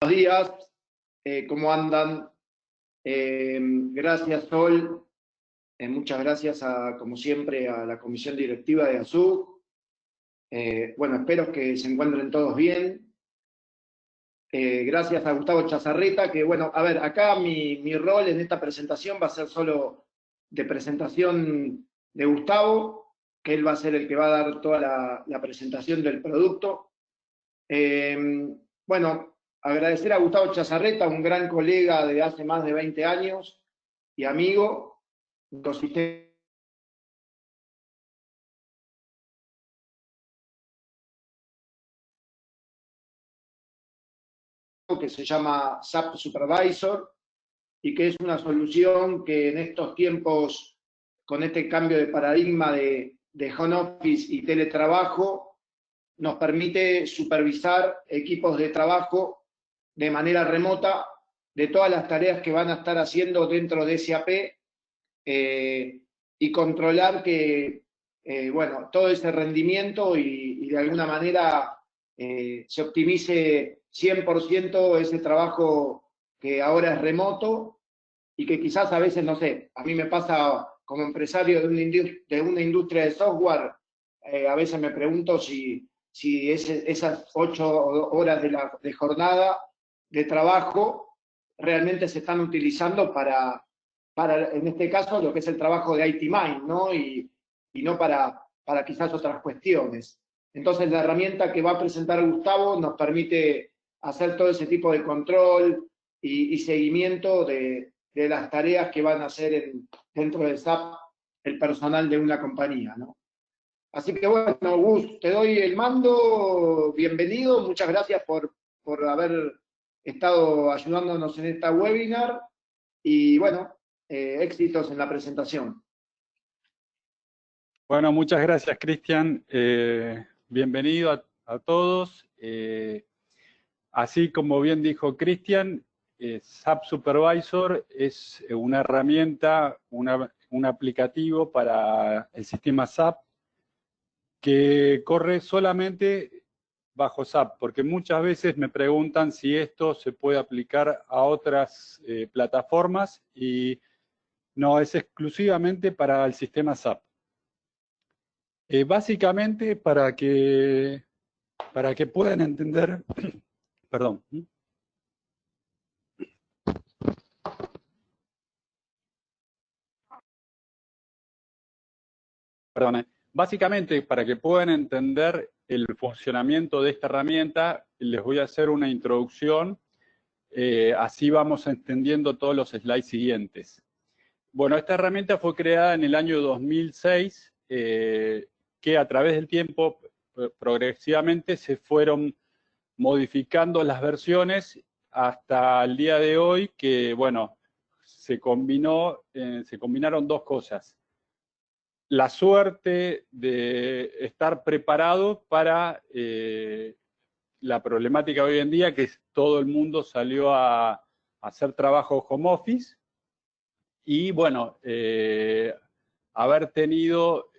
Buenos días, ¿cómo andan? Gracias, Sol. Muchas gracias, como siempre, a la comisión directiva de ASUC. Bueno, espero que se encuentren todos bien. Gracias a Gustavo Chazarreta, que bueno, a ver, acá mi rol en esta presentación va a ser solo de presentación de Gustavo, que él va a ser el que va a dar toda la presentación del producto. Bueno, agradecer a Gustavo Chazarreta, un gran colega de hace más de 20 años y amigo, que se llama SAP Supervisor y que es una solución que en estos tiempos, con este cambio de paradigma de home office y teletrabajo, nos permite supervisar equipos de trabajo de manera remota de todas las tareas que van a estar haciendo dentro de SAP y controlar que, bueno, todo ese rendimiento y de alguna manera se optimice 100% ese trabajo que ahora es remoto y que quizás a veces, no sé, a mí me pasa como empresario de una industria de software, a veces me pregunto si esas 8 horas de jornada de trabajo realmente se están utilizando para, en este caso, lo que es el trabajo de IT Mind, ¿no? Y no para quizás otras cuestiones. Entonces, la herramienta que va a presentar Gustavo nos permite hacer todo ese tipo de control y seguimiento de las tareas que van a hacer dentro de SAP el personal de una compañía, ¿no? Así que bueno, Gus, te doy el mando, bienvenido, muchas gracias por haber estado ayudándonos en esta webinar y bueno, éxitos en la presentación. Bueno, muchas gracias, Cristian. Bienvenido a todos. Así como bien dijo Cristian, SAP Supervisor es una herramienta, un aplicativo para el sistema SAP que corre solamente bajo SAP, porque muchas veces me preguntan si esto se puede aplicar a otras plataformas y no, es exclusivamente para el sistema SAP. Básicamente para que puedan entender, perdón. Perdón, básicamente para que puedan entender el funcionamiento de esta herramienta, les voy a hacer una introducción, así vamos entendiendo todos los slides siguientes. Bueno, esta herramienta fue creada en el año 2006, que a través del tiempo progresivamente se fueron modificando las versiones hasta el día de hoy, que bueno, se combinaron dos cosas. La suerte de estar preparado para la problemática de hoy en día, que todo el mundo salió a hacer trabajo home office, y bueno, haber tenido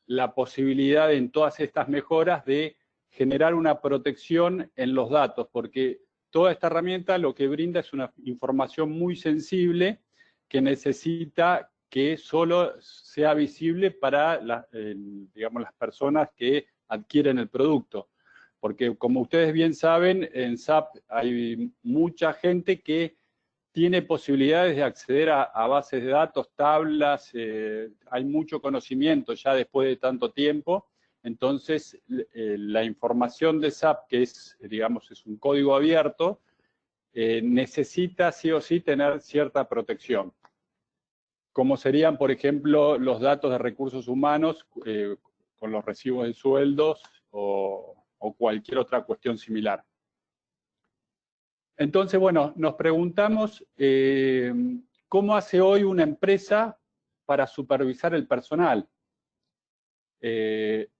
la posibilidad en todas estas mejoras de generar una protección en los datos, porque toda esta herramienta lo que brinda es una información muy sensible que necesita que solo sea visible para digamos, las personas que adquieren el producto. Porque como ustedes bien saben, en SAP hay mucha gente que tiene posibilidades de acceder a bases de datos, tablas, hay mucho conocimiento ya después de tanto tiempo. Entonces, la información de SAP, que es, digamos, es un código abierto, necesita sí o sí tener cierta protección. Como serían, por ejemplo, los datos de recursos humanos con los recibos de sueldos o cualquier otra cuestión similar. Entonces, bueno, nos preguntamos cómo hace hoy una empresa para supervisar el personal.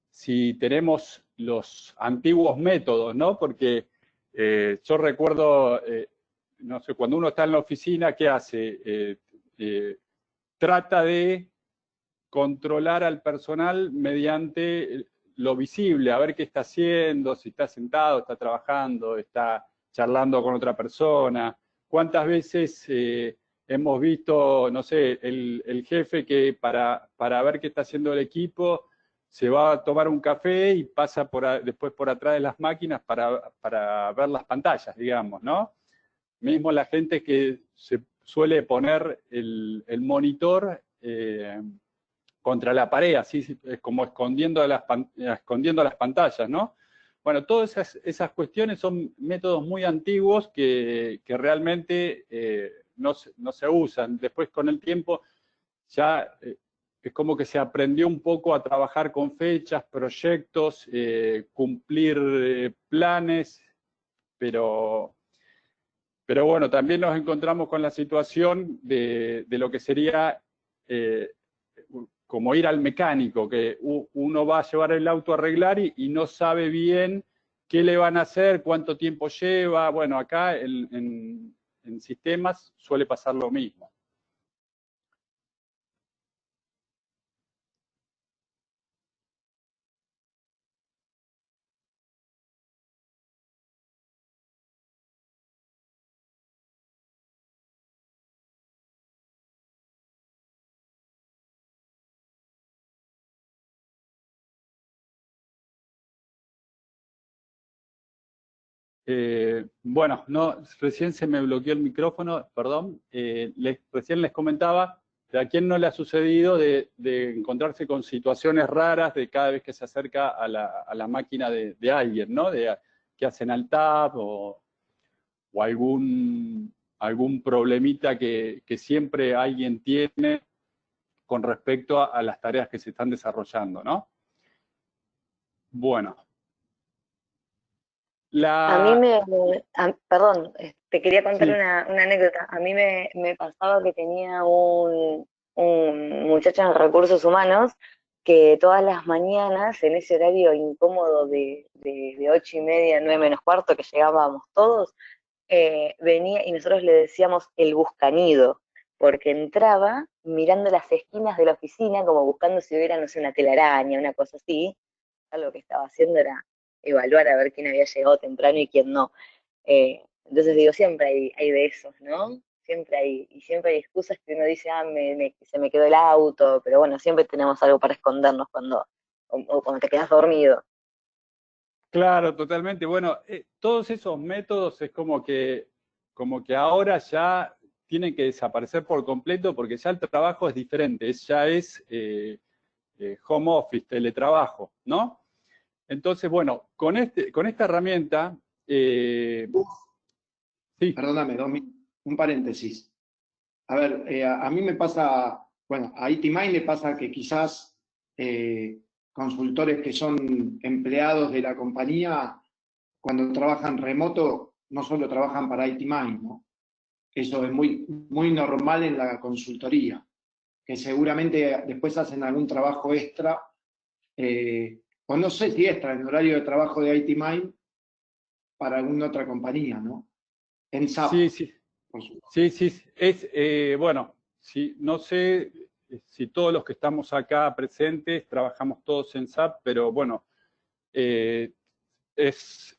Si tenemos los antiguos métodos, ¿no? Porque yo recuerdo, no sé, cuando uno está en la oficina, ¿qué hace? Trata de controlar al personal mediante lo visible, a ver qué está haciendo, si está sentado, está trabajando, está charlando con otra persona. ¿Cuántas veces hemos visto, no sé, el jefe que para ver qué está haciendo el equipo se va a tomar un café y pasa después por atrás de las máquinas para ver las pantallas, digamos, ¿no? Mismo la gente que se suele poner el monitor contra la pared, así como escondiendo las pantallas, ¿no? Bueno, todas esas cuestiones son métodos muy antiguos que realmente no se usan. Después, con el tiempo, ya es como que se aprendió un poco a trabajar con fechas, proyectos, cumplir planes, pero bueno, también nos encontramos con la situación de lo que sería como ir al mecánico, que uno va a llevar el auto a arreglar y no sabe bien qué le van a hacer, cuánto tiempo lleva. Bueno, acá en sistemas suele pasar lo mismo. Bueno, no, recién se me bloqueó el micrófono, perdón. Recién les comentaba de a quién no le ha sucedido de encontrarse con situaciones raras de cada vez que se acerca a la máquina de alguien, ¿no? Que hacen al tab o algún problemita que siempre alguien tiene con respecto a las tareas que se están desarrollando, ¿no? Bueno. Perdón, te quería contar Sí. una anécdota. A mí me pasaba que tenía un muchacho en recursos humanos que todas las mañanas, en ese horario incómodo de 8:30, 9 menos cuarto, que llegábamos todos, venía y nosotros le decíamos el buscanido, porque entraba mirando las esquinas de la oficina como buscando si hubiera, no sé, una telaraña, una cosa así. Algo que estaba haciendo era evaluar a ver quién había llegado temprano y quién no. Entonces digo, siempre hay de esos, ¿no? Siempre hay excusas que uno dice, se me quedó el auto, pero bueno, siempre tenemos algo para escondernos o cuando te quedas dormido. Claro, totalmente. Bueno, todos esos métodos es como que ahora ya tienen que desaparecer por completo porque ya el trabajo es diferente, ya es home office, teletrabajo, ¿no? Entonces, bueno, con esta herramienta, sí. Perdóname, un paréntesis. A ver, a mí me pasa, bueno, a ITMind le pasa que quizás consultores que son empleados de la compañía, cuando trabajan remoto, no solo trabajan para ITMind, ¿no? Eso es muy, muy normal en la consultoría, que seguramente después hacen algún trabajo extra, o no sé si extra, en horario de trabajo de ITMind para alguna otra compañía, ¿no? En SAP, Sí. por supuesto. Sí. Bueno, no sé si todos los que estamos acá presentes trabajamos todos en SAP, pero bueno, eh, es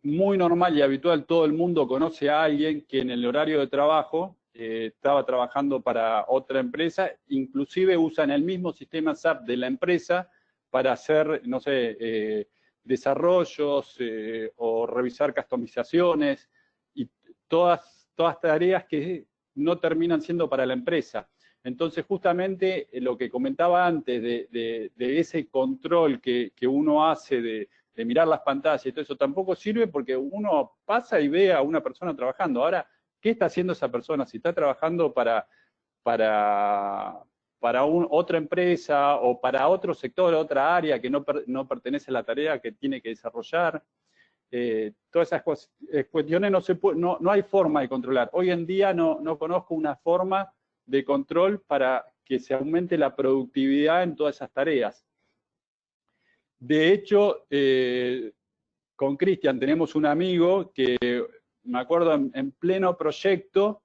muy normal y habitual, todo el mundo conoce a alguien que en el horario de trabajo estaba trabajando para otra empresa, inclusive usan el mismo sistema SAP de la empresa para hacer, no sé, desarrollos o revisar customizaciones y todas tareas que no terminan siendo para la empresa. Entonces, justamente lo que comentaba antes de ese control que uno hace de mirar las pantallas y todo eso, tampoco sirve porque uno pasa y ve a una persona trabajando. Ahora, ¿qué está haciendo esa persona? Si está trabajando para otra empresa o para otro sector, otra área que no pertenece a la tarea que tiene que desarrollar. Todas esas cuestiones no hay forma de controlar. Hoy en día no conozco una forma de control para que se aumente la productividad en todas esas tareas. De hecho, con Cristian tenemos un amigo que, me acuerdo, en pleno proyecto,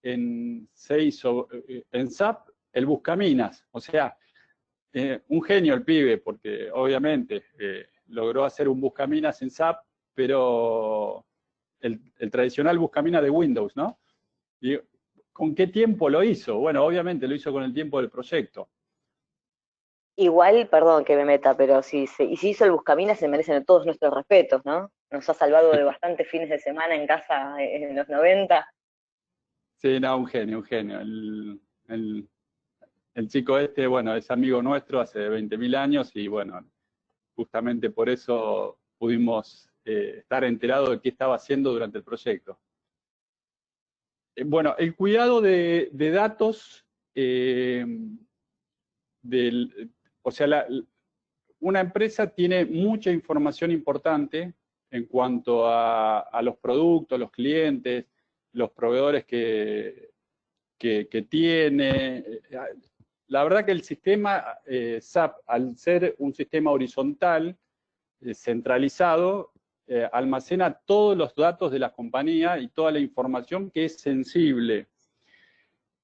se hizo en SAP el Buscaminas. O sea, un genio el pibe, porque obviamente logró hacer un Buscaminas en SAP, pero el tradicional buscamina de Windows, ¿no? Y, ¿con qué tiempo lo hizo? Bueno, obviamente lo hizo con el tiempo del proyecto. Igual, perdón que me meta, pero si si hizo el Buscaminas, se merecen todos nuestros respetos, ¿no? Nos ha salvado de bastantes fines de semana en casa en los 90. Sí, no, un genio, un genio. El chico este, bueno, es amigo nuestro hace 20.000 años y bueno, justamente por eso pudimos estar enterados de qué estaba haciendo durante el proyecto. Bueno, el cuidado de datos, o sea, una empresa tiene mucha información importante en cuanto a los productos, los clientes, los proveedores que tiene. La verdad que el sistema SAP, al ser un sistema horizontal, centralizado, almacena todos los datos de la compañía y toda la información que es sensible.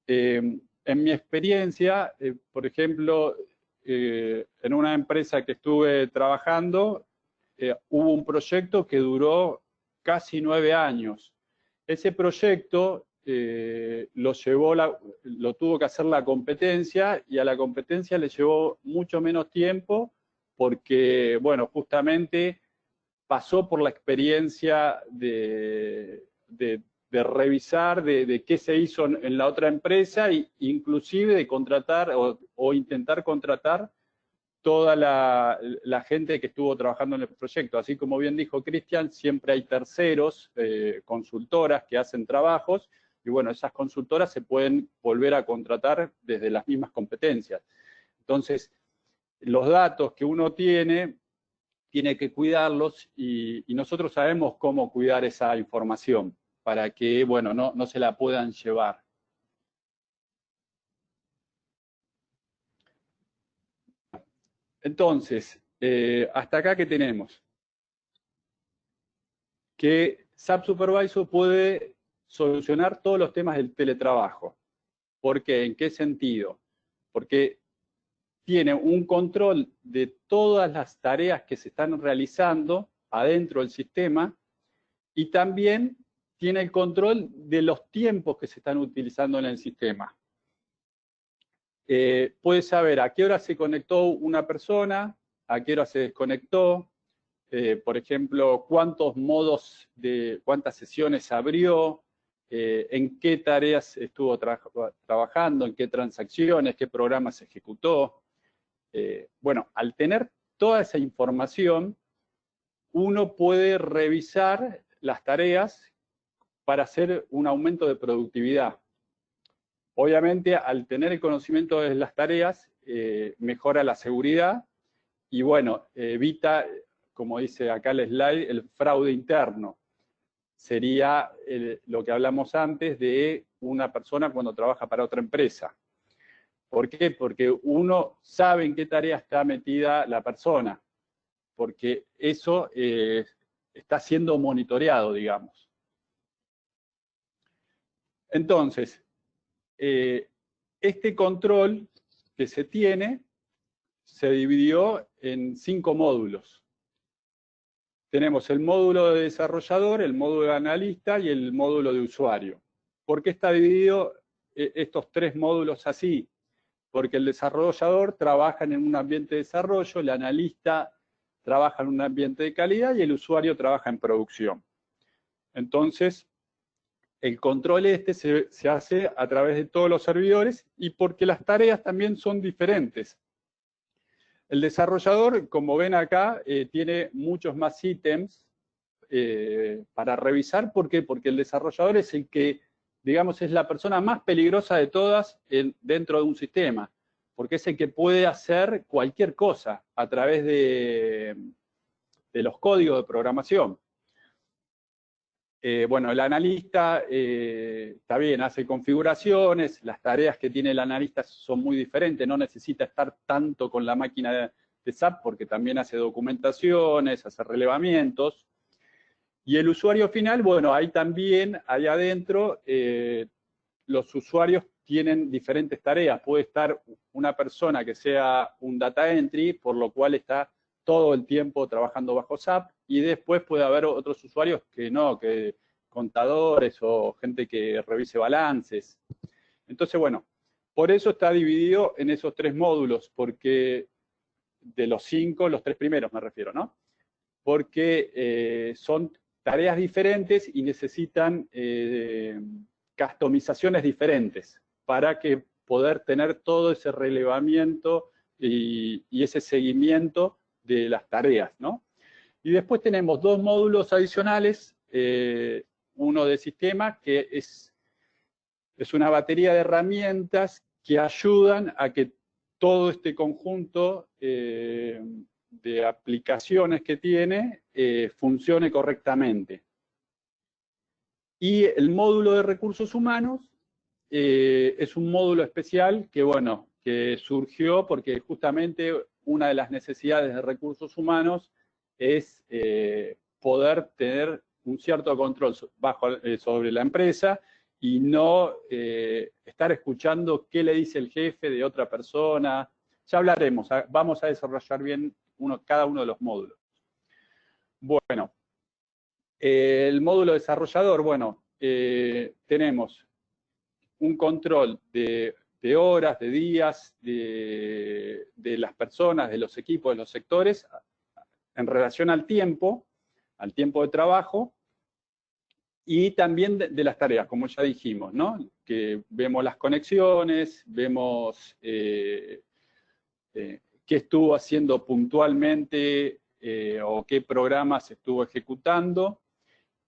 En mi experiencia, por ejemplo, en una empresa que estuve trabajando, hubo un proyecto que duró casi 9 años. Ese proyecto lo tuvo que hacer la competencia y a la competencia le llevó mucho menos tiempo porque, bueno, justamente pasó por la experiencia de revisar de qué se hizo en la otra empresa e inclusive de contratar o intentar contratar toda la gente que estuvo trabajando en el proyecto. Así como bien dijo Cristian, siempre hay terceros, consultoras que hacen trabajos, y bueno, esas consultoras se pueden volver a contratar desde las mismas competencias. Entonces, los datos que uno tiene que cuidarlos y nosotros sabemos cómo cuidar esa información para que, bueno, no se la puedan llevar. Entonces, hasta acá, ¿qué tenemos? Que SAP Supervisor puede solucionar todos los temas del teletrabajo. ¿Por qué? ¿En qué sentido? Porque tiene un control de todas las tareas que se están realizando adentro del sistema y también tiene el control de los tiempos que se están utilizando en el sistema. Puede saber a qué hora se conectó una persona, a qué hora se desconectó, por ejemplo, cuántos modos cuántas sesiones abrió, en qué tareas estuvo trabajando, en qué transacciones, qué programas ejecutó. Bueno, al tener toda esa información, uno puede revisar las tareas para hacer un aumento de productividad. Obviamente, al tener el conocimiento de las tareas, mejora la seguridad y, bueno, evita, como dice acá el slide, el fraude interno. Sería lo que hablamos antes de una persona cuando trabaja para otra empresa. ¿Por qué? Porque uno sabe en qué tarea está metida la persona, porque eso está siendo monitoreado, digamos. Entonces, este control que se tiene se dividió en 5 módulos. Tenemos el módulo de desarrollador, el módulo de analista y el módulo de usuario. ¿Por qué está dividido estos 3 módulos así? Porque el desarrollador trabaja en un ambiente de desarrollo, el analista trabaja en un ambiente de calidad y el usuario trabaja en producción. Entonces, el control se hace a través de todos los servidores y porque las tareas también son diferentes. El desarrollador, como ven acá, tiene muchos más ítems para revisar. ¿Por qué? Porque el desarrollador es el que, digamos, es la persona más peligrosa de todas dentro de un sistema, porque es el que puede hacer cualquier cosa a través de los códigos de programación. Bueno, el analista está bien, hace configuraciones, las tareas que tiene el analista son muy diferentes, no necesita estar tanto con la máquina de SAP porque también hace documentaciones, hace relevamientos. Y el usuario final, bueno, ahí también, ahí adentro, los usuarios tienen diferentes tareas. Puede estar una persona que sea un data entry, por lo cual está todo el tiempo trabajando bajo SAP, y después puede haber otros usuarios que no, que contadores o gente que revise balances. Entonces, bueno, por eso está dividido en esos 3 módulos, porque de los 5, los 3 primeros me refiero, ¿no? Porque son tareas diferentes y necesitan customizaciones diferentes para que poder tener todo ese relevamiento y ese seguimiento de las tareas, ¿no? Y después tenemos 2 módulos adicionales, uno de sistema, que es una batería de herramientas que ayudan a que todo este conjunto de aplicaciones que tiene funcione correctamente. Y el módulo de recursos humanos es un módulo especial que, bueno, que surgió porque justamente una de las necesidades de recursos humanos es poder tener un cierto control sobre la empresa y no estar escuchando qué le dice el jefe de otra persona. Ya hablaremos, vamos a desarrollar bien cada uno de los módulos. Bueno, el módulo desarrollador, bueno, tenemos un control de horas, de días, de las personas, de los equipos, de los sectores, en relación al tiempo de trabajo, y también de las tareas, como ya dijimos, ¿no? Que vemos las conexiones, vemos qué estuvo haciendo puntualmente o qué programas estuvo ejecutando.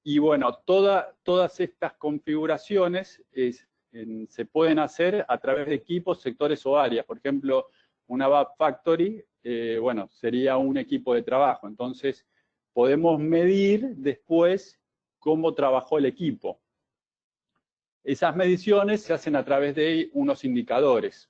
Y bueno, todas estas configuraciones se pueden hacer a través de equipos, sectores o áreas. Por ejemplo, una Web Factory, bueno, sería un equipo de trabajo. Entonces, podemos medir después cómo trabajó el equipo. Esas mediciones se hacen a través de unos indicadores.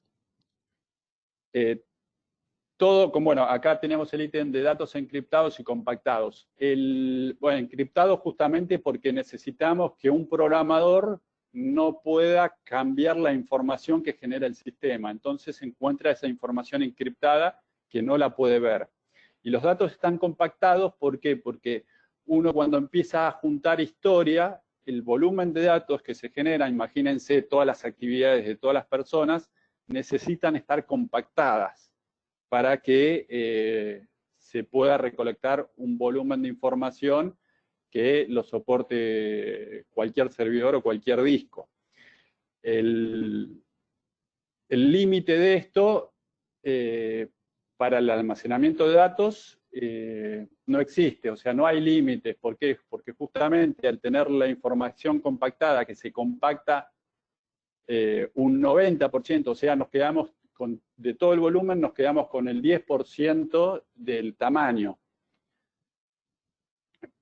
Bueno, acá tenemos el ítem de datos encriptados y compactados. Bueno, encriptado justamente porque necesitamos que un programador no pueda cambiar la información que genera el sistema. Entonces encuentra esa información encriptada que no la puede ver. Y los datos están compactados, ¿por qué? Porque uno cuando empieza a juntar historia, el volumen de datos que se genera, imagínense todas las actividades de todas las personas, necesitan estar compactadas para que se pueda recolectar un volumen de información que lo soporte cualquier servidor o cualquier disco. El límite de esto para el almacenamiento de datos no existe, o sea, no hay límites. ¿Por qué? Porque justamente al tener la información compactada, que se compacta un 90%, o sea, nos quedamos de todo el volumen, nos quedamos con el 10% del tamaño.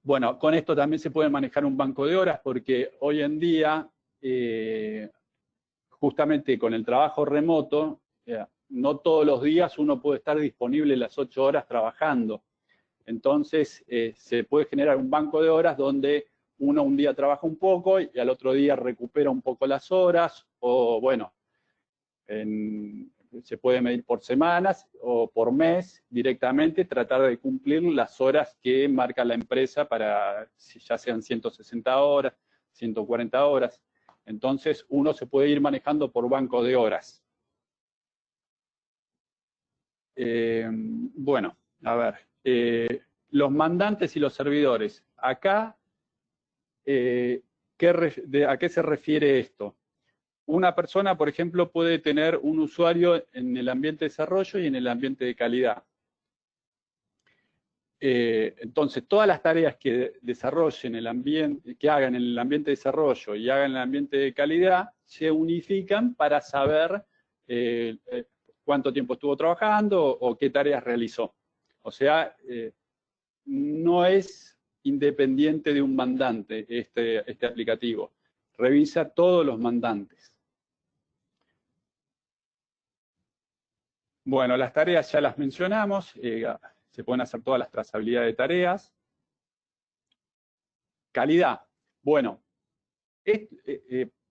Bueno, con esto también se puede manejar un banco de horas, porque hoy en día, justamente con el trabajo remoto, no todos los días uno puede estar disponible las 8 horas trabajando. Entonces, se puede generar un banco de horas donde uno un día trabaja un poco y al otro día recupera un poco las horas, o bueno, se puede medir por semanas o por mes directamente, tratar de cumplir las horas que marca la empresa para, ya sean 160 horas, 140 horas. Entonces, uno se puede ir manejando por banco de horas. Bueno, a ver, los mandantes y los servidores. Acá, ¿a qué se refiere esto? Una persona, por ejemplo, puede tener un usuario en el ambiente de desarrollo y en el ambiente de calidad. Entonces, todas las tareas que desarrollen que hagan en el ambiente de desarrollo y hagan en el ambiente de calidad, se unifican para saber cuánto tiempo estuvo trabajando o qué tareas realizó. O sea, no es independiente de un mandante este aplicativo. Revisa todos los mandantes. Bueno, las tareas ya las mencionamos. Se pueden hacer todas las trazabilidades de tareas. Calidad. Bueno,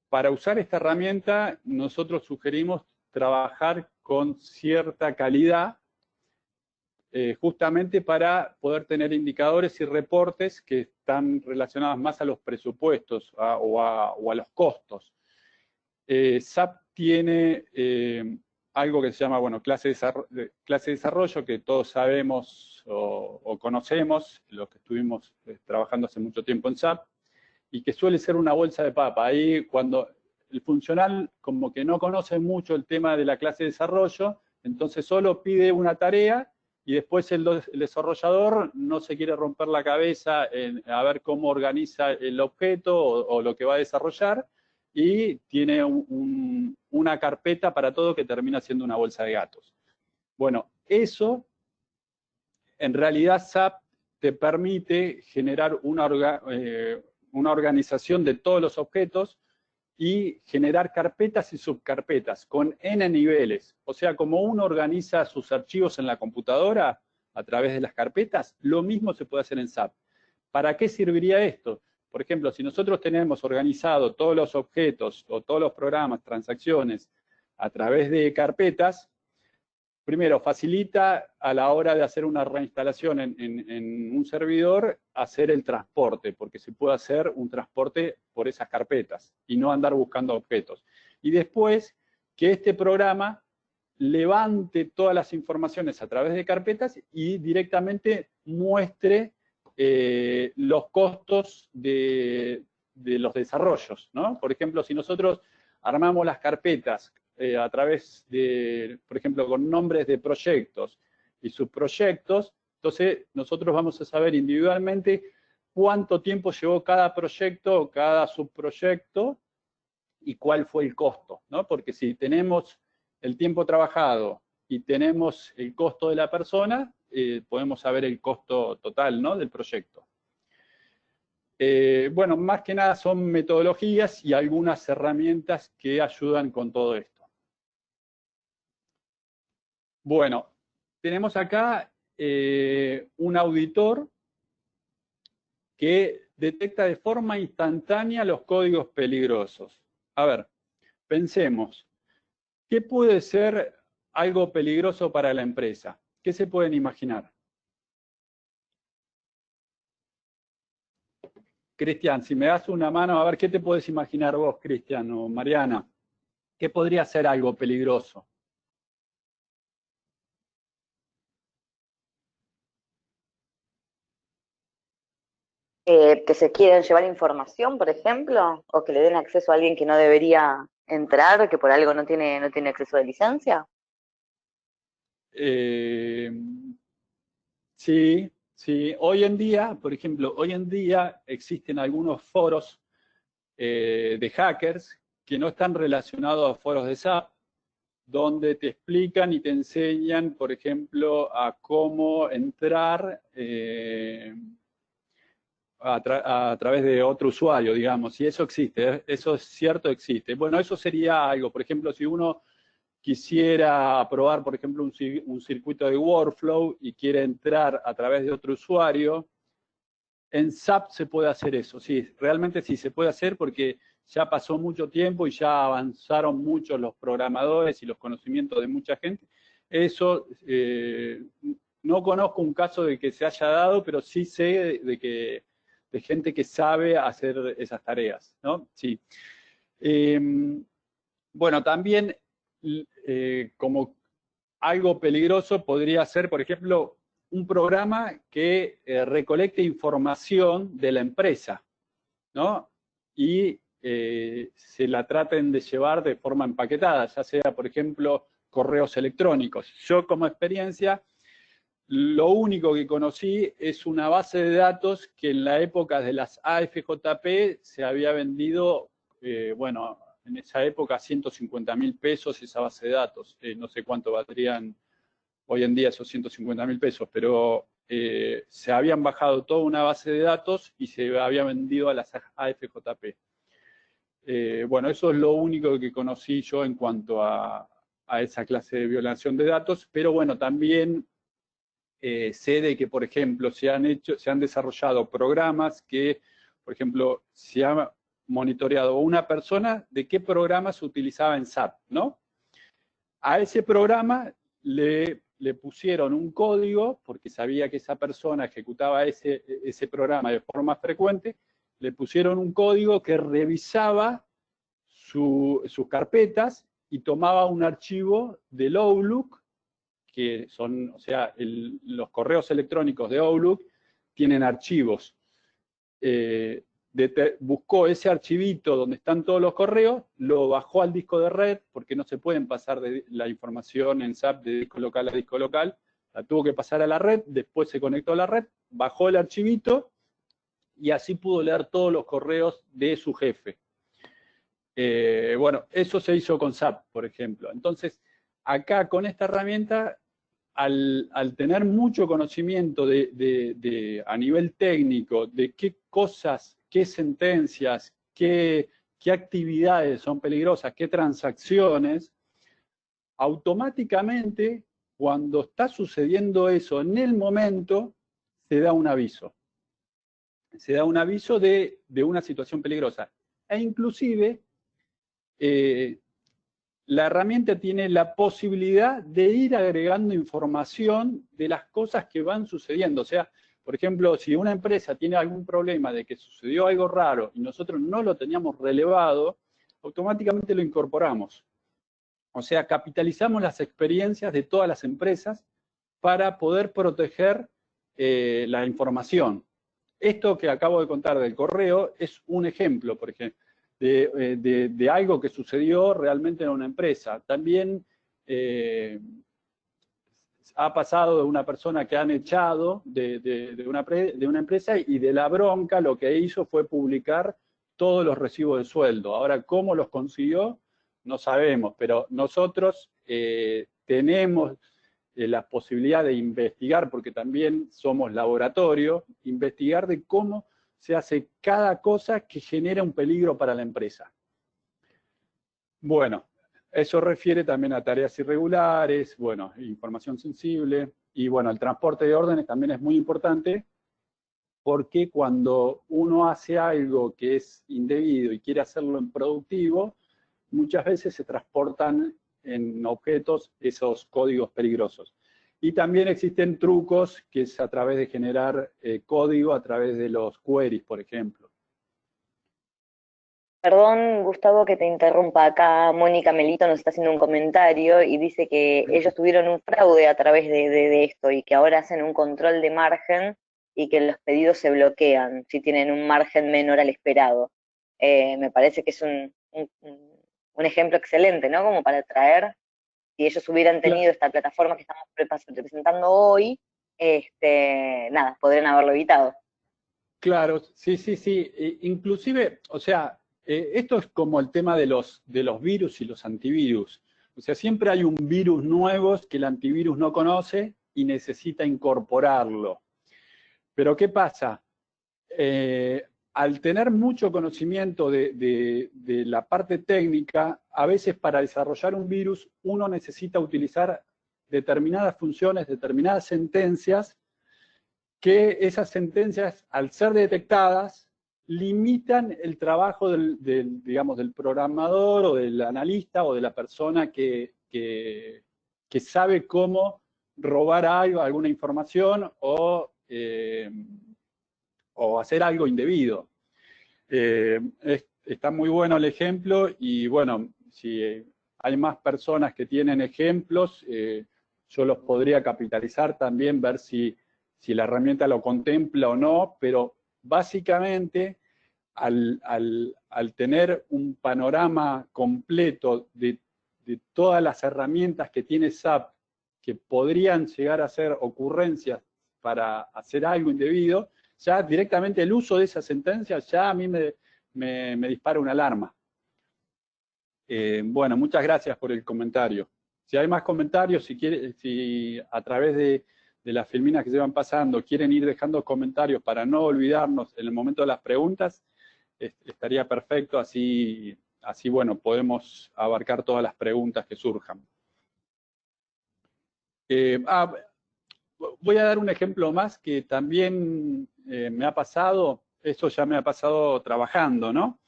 para usar esta herramienta, nosotros sugerimos trabajar con cierta calidad justamente para poder tener indicadores y reportes que están relacionados más a los presupuestos o a los costos. SAP tiene algo que se llama, bueno, clase de desarrollo, que todos sabemos o conocemos, los que estuvimos trabajando hace mucho tiempo en SAP, y que suele ser una bolsa de papa. Ahí cuando el funcional como que no conoce mucho el tema de la clase de desarrollo, entonces solo pide una tarea y después el desarrollador no se quiere romper la cabeza a ver cómo organiza el objeto o lo que va a desarrollar, y tiene una carpeta para todo que termina siendo una bolsa de gatos. Bueno, eso, en realidad SAP te permite generar una organización de todos los objetos y generar carpetas y subcarpetas con N niveles. O sea, como uno organiza sus archivos en la computadora a través de las carpetas, lo mismo se puede hacer en SAP. ¿Para qué serviría esto? Por ejemplo, si nosotros tenemos organizado todos los objetos o todos los programas, transacciones, a través de carpetas, primero, facilita a la hora de hacer una reinstalación en un servidor, hacer el transporte, porque se puede hacer un transporte por esas carpetas y no andar buscando objetos. Y después, que este programa levante todas las informaciones a través de carpetas y directamente muestre los costos de los desarrollos, ¿no? Por ejemplo, si nosotros armamos las carpetas a través de, por ejemplo, con nombres de proyectos y subproyectos, entonces nosotros vamos a saber individualmente cuánto tiempo llevó cada proyecto o cada subproyecto y cuál fue el costo, ¿no? Porque si tenemos el tiempo trabajado y tenemos el costo de la persona, podemos saber el costo total, ¿no?, del proyecto. Bueno, más que nada son metodologías y algunas herramientas que ayudan con todo esto. Bueno, tenemos acá un auditor que detecta de forma instantánea los códigos peligrosos. A ver, pensemos, ¿qué puede ser algo peligroso para la empresa? ¿Qué se pueden imaginar? Cristian, si me das una mano, a ver, ¿qué te puedes imaginar vos, Cristian o Mariana? ¿Qué podría ser algo peligroso? Que se quieren llevar información, por ejemplo, o que le den acceso a alguien que no debería entrar, que por algo no tiene acceso de licencia. Sí, sí. Hoy en día, por ejemplo, hoy en día existen algunos foros de hackers que no están relacionados a foros de SAP, donde te explican y te enseñan, por ejemplo, a cómo entrar a través de otro usuario, digamos, y eso existe, eso es cierto, existe. Bueno, eso sería algo, por ejemplo, si uno quisiera probar, por ejemplo, un circuito de workflow y quiere entrar a través de otro usuario, en SAP se puede hacer eso, sí, realmente sí se puede hacer porque ya pasó mucho tiempo y ya avanzaron mucho los programadores y los conocimientos de mucha gente. Eso, no conozco un caso de que se haya dado, pero sí sé de gente que sabe hacer esas tareas, ¿no? Sí. Bueno, también como algo peligroso podría ser, por ejemplo, un programa que recolecte información de la empresa, ¿no? Y se la traten de llevar de forma empaquetada, ya sea, por ejemplo, correos electrónicos. Yo, como experiencia, lo único que conocí es una base de datos que en la época de las AFJP se había vendido, bueno, en esa época 150.000 pesos esa base de datos. No sé cuánto valdrían hoy en día esos 150.000 pesos, pero se habían bajado toda una base de datos y se había vendido a las AFJP. Bueno, eso es lo único que conocí yo en cuanto a esa clase de violación de datos, pero bueno, también sé de que, por ejemplo, se han desarrollado programas que, por ejemplo, se ha monitoreado a una persona de qué programa se utilizaba en SAP, ¿no? A ese programa le le pusieron un código, porque sabía que esa persona ejecutaba ese programa de forma frecuente, le pusieron un código que revisaba sus carpetas y tomaba un archivo del Outlook, que son, o sea, los correos electrónicos de Outlook tienen archivos. Buscó ese archivito donde están todos los correos, lo bajó al disco de red, porque no se pueden pasar la información en SAP de disco local a disco local, la tuvo que pasar a la red, después se conectó a la red, bajó el archivito, y así pudo leer todos los correos de su jefe. Bueno, eso se hizo con SAP, por ejemplo. Entonces, acá con esta herramienta, al tener mucho conocimiento a nivel técnico de qué cosas, qué sentencias, qué actividades son peligrosas, qué transacciones, automáticamente, cuando está sucediendo eso en el momento, se da un aviso. Se da un aviso de una situación peligrosa. E inclusive, la herramienta tiene la posibilidad de ir agregando información de las cosas que van sucediendo. O sea, por ejemplo, si una empresa tiene algún problema de que sucedió algo raro y nosotros no lo teníamos relevado, automáticamente lo incorporamos. O sea, capitalizamos las experiencias de todas las empresas para poder proteger la información. Esto que acabo de contar del correo es un ejemplo, por ejemplo, de algo que sucedió realmente en una empresa. También ha pasado de una persona que han echado de una empresa, y de la bronca lo que hizo fue publicar todos los recibos de sueldo. Ahora, ¿cómo los consiguió? No sabemos, pero nosotros tenemos la posibilidad de investigar, porque también somos laboratorio, investigar de cómo se hace cada cosa que genera un peligro para la empresa. Bueno, eso refiere también a tareas irregulares, bueno, información sensible, y bueno, el transporte de órdenes también es muy importante, porque cuando uno hace algo que es indebido y quiere hacerlo en productivo, muchas veces se transportan en objetos esos códigos peligrosos. Y también existen trucos, que es a través de generar código a través de los queries, por ejemplo. Perdón, Gustavo, que te interrumpa. Acá Mónica Melito nos está haciendo un comentario y dice que ellos tuvieron un fraude a través de esto y que ahora hacen un control de margen y que los pedidos se bloquean si tienen un margen menor al esperado. Me parece que es un ejemplo excelente, ¿no? Como para traer, si ellos hubieran tenido esta plataforma que estamos presentando hoy, nada, podrían haberlo evitado. Claro, sí, sí, sí. Inclusive, o sea, esto es como el tema de los virus y los antivirus. O sea, siempre hay un virus nuevo que el antivirus no conoce y necesita incorporarlo. Pero ¿qué pasa? Al tener mucho conocimiento de la parte técnica, a veces para desarrollar un virus uno necesita utilizar determinadas funciones, determinadas sentencias, que esas sentencias, al ser detectadas, limitan el trabajo digamos, del programador o del analista o de la persona que sabe cómo robar algo, alguna información o hacer algo indebido. Está muy bueno el ejemplo y bueno, si hay más personas que tienen ejemplos, yo los podría capitalizar también, ver si la herramienta lo contempla o no, pero básicamente al tener un panorama completo de todas las herramientas que tiene SAP que podrían llegar a ser ocurrencias para hacer algo indebido, ya directamente el uso de esa sentencia ya a mí me dispara una alarma. Bueno, muchas gracias por el comentario. Si hay más comentarios, si a través de las filminas que se van pasando quieren ir dejando comentarios para no olvidarnos en el momento de las preguntas, estaría perfecto, así bueno, podemos abarcar todas las preguntas que surjan. Voy a dar un ejemplo más que también me ha pasado, eso ya me ha pasado trabajando, ¿no?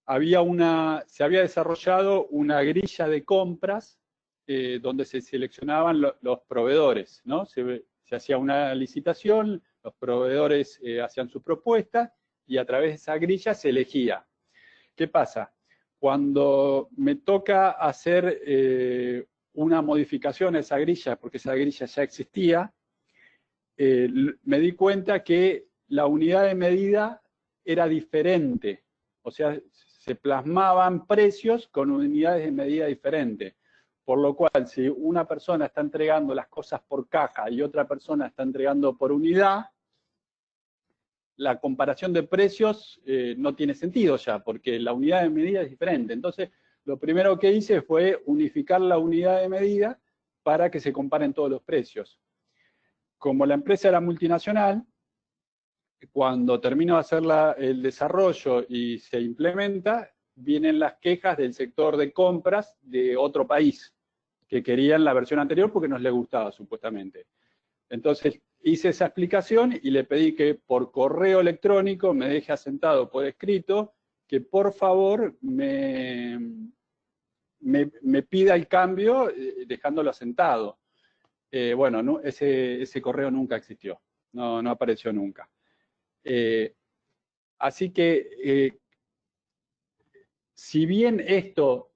Se había desarrollado una grilla de compras donde se seleccionaban los proveedores, ¿no? Se hacía una licitación, los proveedores hacían sus propuestas y a través de esa grilla se elegía. ¿Qué pasa? Cuando me toca hacer una modificación a esa grilla, porque esa grilla ya existía, me di cuenta que la unidad de medida era diferente. O sea, se plasmaban precios con unidades de medida diferentes. Por lo cual, si una persona está entregando las cosas por caja y otra persona está entregando por unidad, la comparación de precios no tiene sentido ya, porque la unidad de medida es diferente. Entonces, lo primero que hice fue unificar la unidad de medida para que se comparen todos los precios. Como la empresa era multinacional, cuando termino de hacer el desarrollo y se implementa, vienen las quejas del sector de compras de otro país, que querían la versión anterior porque no les gustaba, supuestamente. Entonces, hice esa explicación y le pedí que por correo electrónico me deje asentado por escrito que por favor me pida el cambio dejándolo asentado. Bueno, no, ese correo nunca existió, no apareció nunca. Así que, si bien esto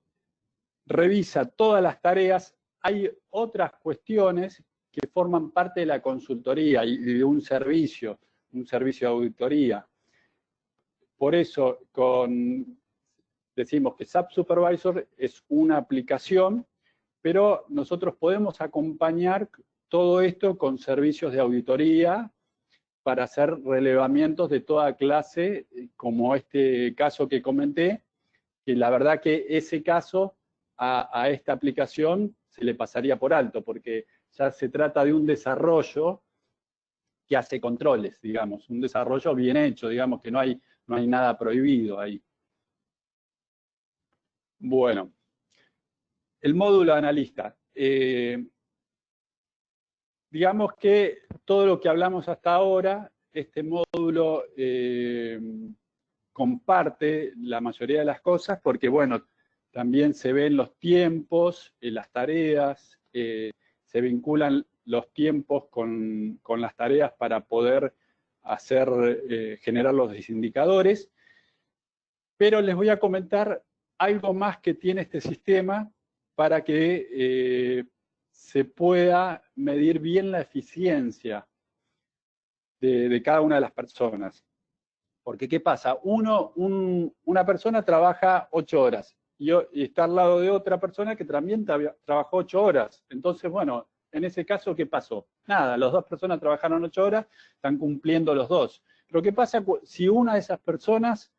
revisa todas las tareas, hay otras cuestiones que forman parte de la consultoría y de un servicio de auditoría. Por eso decimos que SAP Supervisor es una aplicación, pero nosotros podemos acompañar todo esto con servicios de auditoría para hacer relevamientos de toda clase, como este caso que comenté, que la verdad que ese caso a esta aplicación se le pasaría por alto, porque ya se trata de un desarrollo que hace controles, digamos, un desarrollo bien hecho, digamos que no hay nada prohibido ahí. Bueno, el módulo analista. Digamos que todo lo que hablamos hasta ahora, este módulo comparte la mayoría de las cosas, porque bueno, también se ven los tiempos, las tareas, se vinculan los tiempos con las tareas para poder generar los indicadores. Pero les voy a comentar algo más que tiene este sistema para que se pueda medir bien la eficiencia de cada una de las personas. Porque, ¿qué pasa? Una persona trabaja 8 horas y está al lado de otra persona que también trabajó 8 horas. Entonces, bueno, en ese caso, ¿qué pasó? Nada, las dos personas trabajaron 8 horas, están cumpliendo los dos. Pero ¿qué pasa si una de esas personas,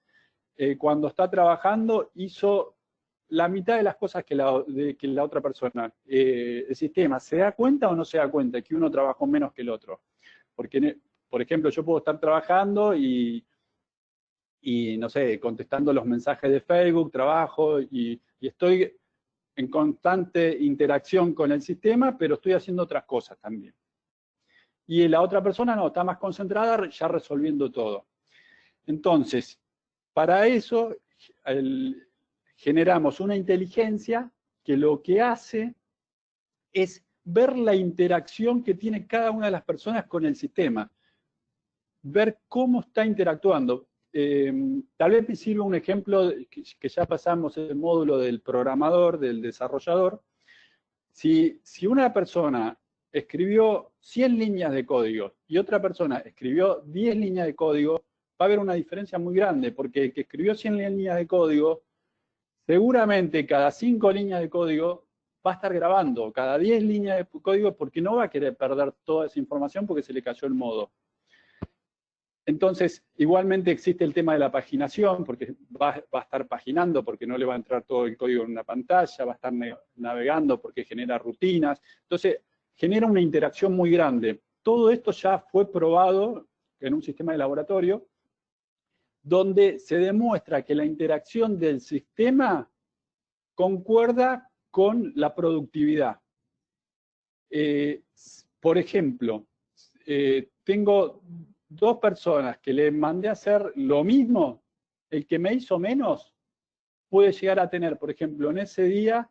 cuando está trabajando, hizo la mitad de las cosas que la otra persona? El sistema, ¿se da cuenta o no se da cuenta que uno trabajó menos que el otro? Porque, por ejemplo, yo puedo estar trabajando y no sé, contestando los mensajes de Facebook, trabajo y estoy en constante interacción con el sistema, pero estoy haciendo otras cosas también. Y la otra persona no, está más concentrada ya resolviendo todo. Entonces, para eso generamos una inteligencia que lo que hace es ver la interacción que tiene cada una de las personas con el sistema, ver cómo está interactuando. Tal vez me sirva un ejemplo que ya pasamos el módulo del programador, del desarrollador. Si una persona escribió 100 líneas de código y otra persona escribió 10 líneas de código, va a haber una diferencia muy grande, porque el que escribió 100 líneas de código, seguramente cada 5 líneas de código va a estar grabando, cada 10 líneas de código, porque no va a querer perder toda esa información porque se le cayó el modo. Entonces, igualmente existe el tema de la paginación, porque va a estar paginando, porque no le va a entrar todo el código en una pantalla, va a estar navegando porque genera rutinas. Entonces, genera una interacción muy grande. Todo esto ya fue probado en un sistema de laboratorio, donde se demuestra que la interacción del sistema concuerda con la productividad. Por ejemplo, tengo 2 personas que le mandé a hacer lo mismo, el que me hizo menos puede llegar a tener, por ejemplo, en ese día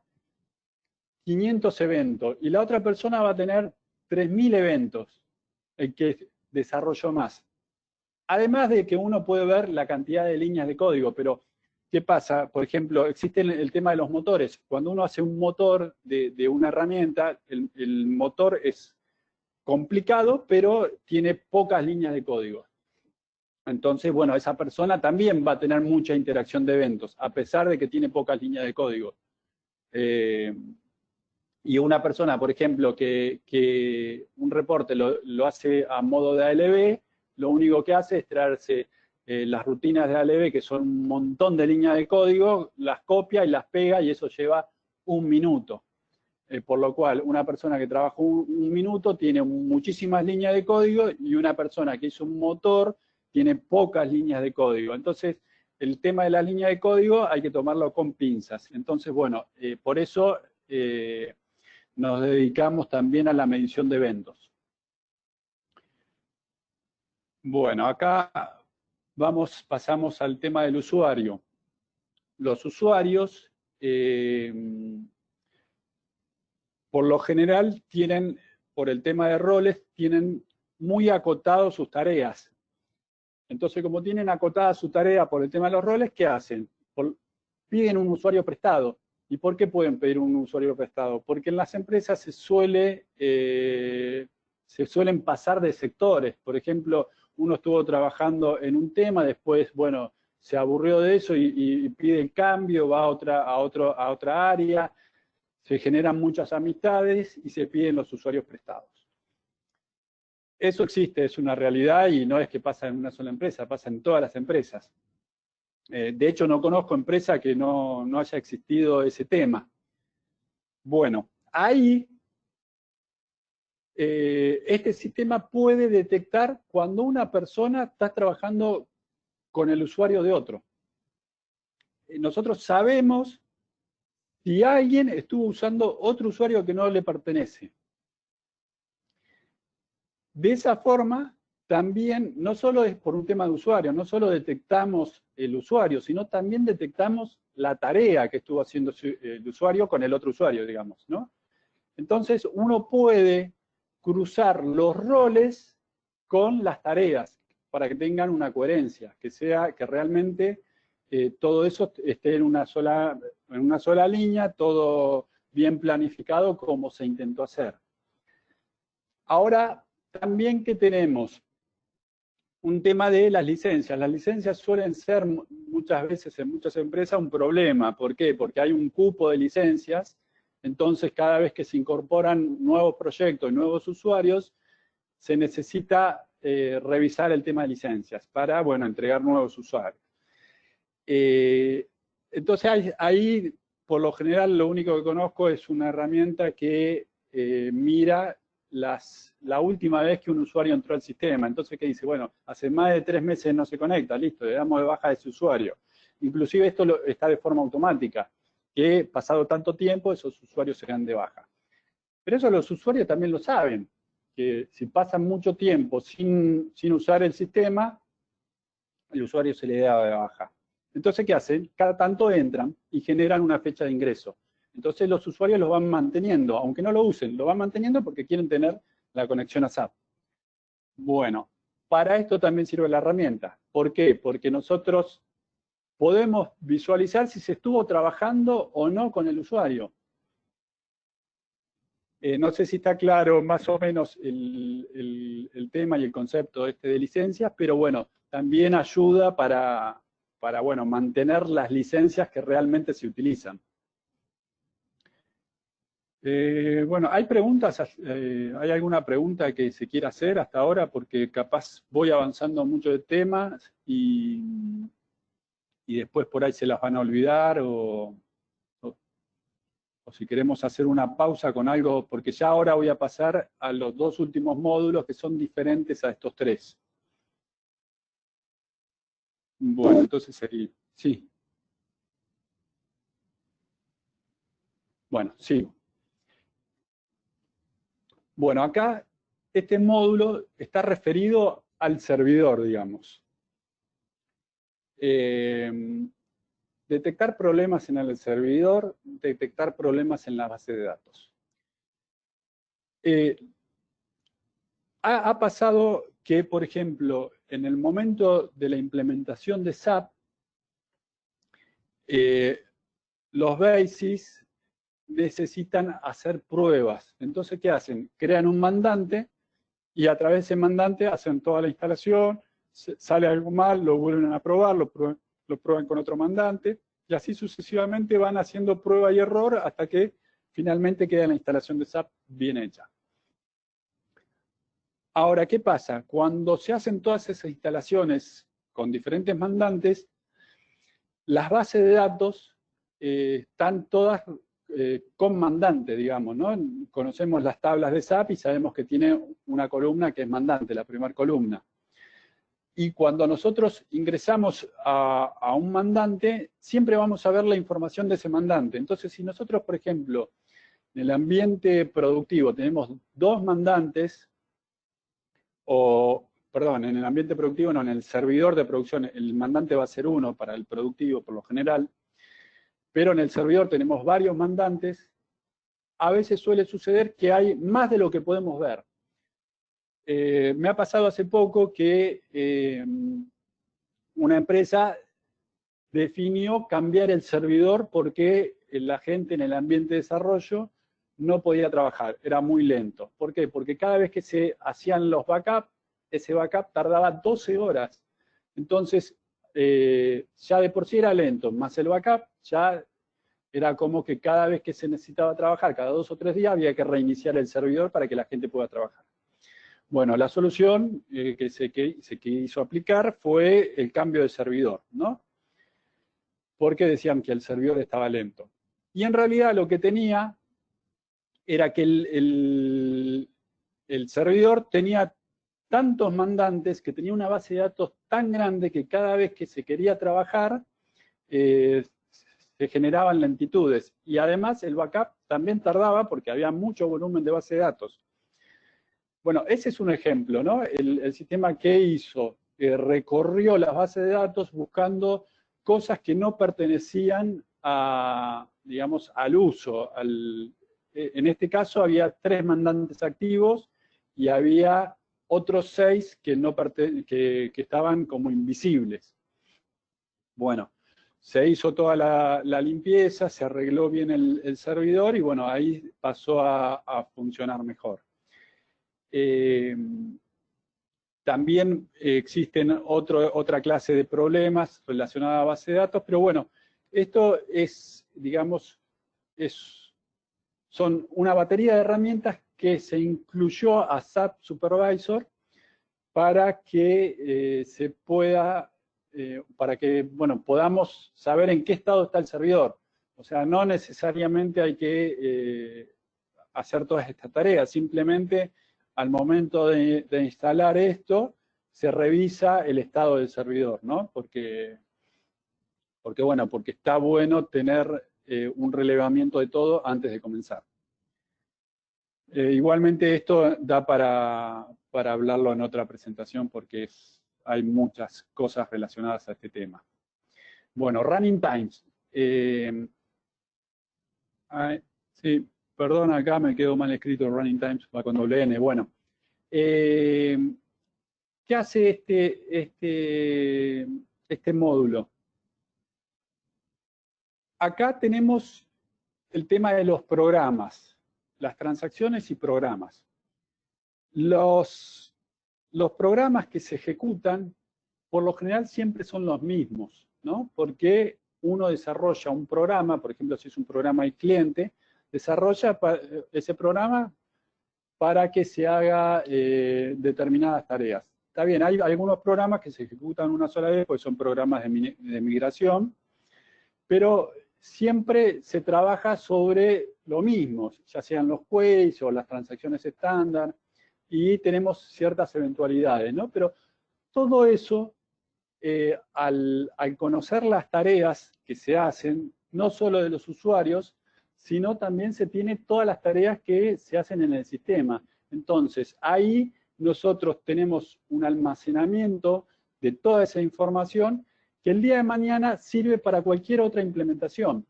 500 eventos y la otra persona va a tener 3.000 eventos, el que desarrolló más. Además de que uno puede ver la cantidad de líneas de código, pero ¿qué pasa? Por ejemplo, existe el tema de los motores. Cuando uno hace un motor de una herramienta, el motor es complicado, pero tiene pocas líneas de código. Entonces, bueno, esa persona también va a tener mucha interacción de eventos, a pesar de que tiene pocas líneas de código. Y una persona, por ejemplo, que un reporte lo hace a modo de ALB, lo único que hace es traerse las rutinas de ALB, que son un montón de líneas de código, las copia y las pega, y eso lleva 1 minuto. Por lo cual, una persona que trabaja un minuto tiene muchísimas líneas de código, y una persona que hizo un motor tiene pocas líneas de código. Entonces, el tema de las líneas de código hay que tomarlo con pinzas. Entonces, bueno, por eso nos dedicamos también a la medición de eventos. Bueno, acá pasamos al tema del usuario. Los usuarios, por lo general, tienen, por el tema de roles, tienen muy acotados sus tareas. Entonces, como tienen acotada su tarea por el tema de los roles, ¿qué hacen? Piden un usuario prestado. ¿Y por qué pueden pedir un usuario prestado? Porque en las empresas se suelen pasar de sectores. Por ejemplo, uno estuvo trabajando en un tema, después, bueno, se aburrió de eso y pide el cambio, va a otra área, se generan muchas amistades y se piden los usuarios prestados. Eso existe, es una realidad, y no es que pasa en una sola empresa, pasa en todas las empresas. De hecho, no conozco empresa que no haya existido ese tema. Bueno, ahí este sistema puede detectar cuando una persona está trabajando con el usuario de otro. Nosotros sabemos si alguien estuvo usando otro usuario que no le pertenece. De esa forma, también, no solo es por un tema de usuario, no solo detectamos el usuario, sino también detectamos la tarea que estuvo haciendo el usuario con el otro usuario, digamos, ¿no? Entonces, uno puede cruzar los roles con las tareas para que tengan una coherencia, que realmente todo eso esté en una sola línea, todo bien planificado como se intentó hacer. Ahora, también que tenemos un tema de las licencias. Las licencias suelen ser muchas veces en muchas empresas un problema. ¿Por qué? Porque hay un cupo de licencias, entonces cada vez que se incorporan nuevos proyectos y nuevos usuarios, se necesita revisar el tema de licencias para, bueno, entregar nuevos usuarios. Entonces ahí, por lo general, lo único que conozco es una herramienta que mira la última vez que un usuario entró al sistema. Entonces, ¿qué dice? Bueno, hace más de 3 meses no se conecta, listo, le damos de baja a ese usuario. Inclusive esto está de forma automática, que pasado tanto tiempo esos usuarios se dan de baja. Pero eso los usuarios también lo saben, que si pasan mucho tiempo sin usar el sistema, el usuario se le da de baja. Entonces, ¿qué hacen? Cada tanto entran y generan una fecha de ingreso. Entonces los usuarios lo van manteniendo, aunque no lo usen, lo van manteniendo porque quieren tener la conexión a SAP. Bueno, para esto también sirve la herramienta. ¿Por qué? Porque nosotros podemos visualizar si se estuvo trabajando o no con el usuario. No sé si está claro más o menos el tema y el concepto de licencias, pero bueno, también ayuda para bueno, mantener las licencias que realmente se utilizan. Bueno, ¿hay preguntas? ¿Hay alguna pregunta que se quiera hacer hasta ahora? Porque capaz voy avanzando mucho de temas y después por ahí se las van a olvidar, o si queremos hacer una pausa con algo, porque ya ahora voy a pasar a los 2 últimos módulos que son diferentes a estos 3. Bueno, entonces sí. Bueno, sigo. Bueno, acá este módulo está referido al servidor, digamos. detectar problemas en el servidor, detectar problemas en la base de datos. Ha pasado que, por ejemplo, en el momento de la implementación de SAP, los BASIS necesitan hacer pruebas. Entonces, ¿qué hacen? Crean un mandante y a través de ese mandante hacen toda la instalación, sale algo mal, lo vuelven a probar, lo prueban con otro mandante, y así sucesivamente van haciendo prueba y error hasta que finalmente queda la instalación de SAP bien hecha. Ahora, ¿qué pasa? Cuando se hacen todas esas instalaciones con diferentes mandantes, las bases de datos están todas con mandante, digamos, ¿no? Conocemos las tablas de SAP y sabemos que tiene una columna que es mandante, la primera columna. Y cuando nosotros ingresamos a un mandante, siempre vamos a ver la información de ese mandante. Entonces, si nosotros, por ejemplo, en el ambiente productivo tenemos dos mandantes, perdón, en el ambiente productivo no, en el servidor de producción, el mandante va a ser uno para el productivo por lo general, pero en el servidor tenemos varios mandantes, a veces suele suceder que hay más de lo que podemos ver. Me ha pasado hace poco que una empresa definió cambiar el servidor porque la gente en el ambiente de desarrollo no podía trabajar, era muy lento. ¿Por qué? Porque cada vez que se hacían los backups, ese backup tardaba 12 horas. Entonces, ya de por sí era lento, más el backup, ya era como que cada vez que se necesitaba trabajar, cada 2 o 3 días, había que reiniciar el servidor para que la gente pueda trabajar. Bueno, la solución que se quiso aplicar fue el cambio de servidor, ¿no? Porque decían que el servidor estaba lento. Y en realidad lo que tenía era que el servidor tenía tantos mandantes, que tenía una base de datos tan grande que cada vez que se quería trabajar, se generaban lentitudes. Y además el backup también tardaba porque había mucho volumen de base de datos. Bueno, ese es un ejemplo, ¿no? El sistema que hizo, recorrió las bases de datos buscando cosas que no pertenecían a, digamos, al uso. En este caso había 3 mandantes activos y había otros 6 que estaban como invisibles. Bueno, se hizo toda la limpieza, se arregló bien el servidor y bueno, ahí pasó a funcionar mejor. También existen otra clase de problemas relacionados a base de datos, pero bueno, esto es, digamos, son una batería de herramientas que se incluyó a SAP Supervisor para que se pueda, para que, bueno, podamos saber en qué estado está el servidor. O sea, no necesariamente hay que hacer todas estas tareas, simplemente al momento de instalar esto, se revisa el estado del servidor, ¿no? Porque está bueno tener un relevamiento de todo antes de comenzar. Igualmente esto da para hablarlo en otra presentación porque hay muchas cosas relacionadas a este tema. Bueno, running times. Sí, perdón, acá me quedó mal escrito running times, va con doble N. Bueno, ¿qué hace este módulo? Acá tenemos el tema de los programas, las transacciones y programas. Los programas que se ejecutan, por lo general, siempre son los mismos, ¿no? Porque uno desarrolla un programa, por ejemplo, si es un programa de cliente, desarrolla ese programa para que se haga determinadas tareas. Está bien, hay algunos programas que se ejecutan una sola vez, porque son programas de migración, pero siempre se trabaja sobre lo mismo, ya sean los queries o las transacciones estándar, y tenemos ciertas eventualidades, ¿no? Pero todo eso, al conocer las tareas que se hacen, no solo de los usuarios, sino también se tiene todas las tareas que se hacen en el sistema. Entonces, ahí nosotros tenemos un almacenamiento de toda esa información que el día de mañana sirve para cualquier otra implementación.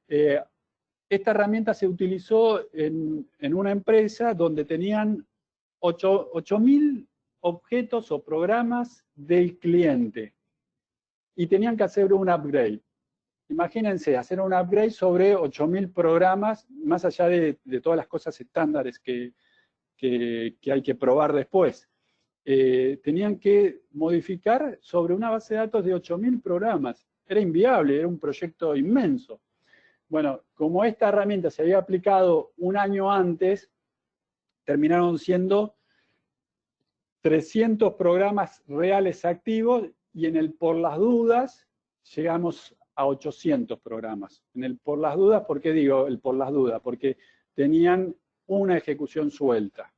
Esta herramienta se utilizó en una empresa donde tenían 8.000 objetos o programas del cliente y tenían que hacer un upgrade. Imagínense, hacer un upgrade sobre 8.000 programas, más allá de todas las cosas estándares que hay que probar después. Tenían que modificar sobre una base de datos de 8.000 programas. Era inviable, era un proyecto inmenso. Bueno, como esta herramienta se había aplicado un año antes, terminaron siendo 300 programas reales activos y en el por las dudas llegamos a 800 programas. En el por las dudas, ¿por qué digo el por las dudas? Porque tenían una ejecución suelta.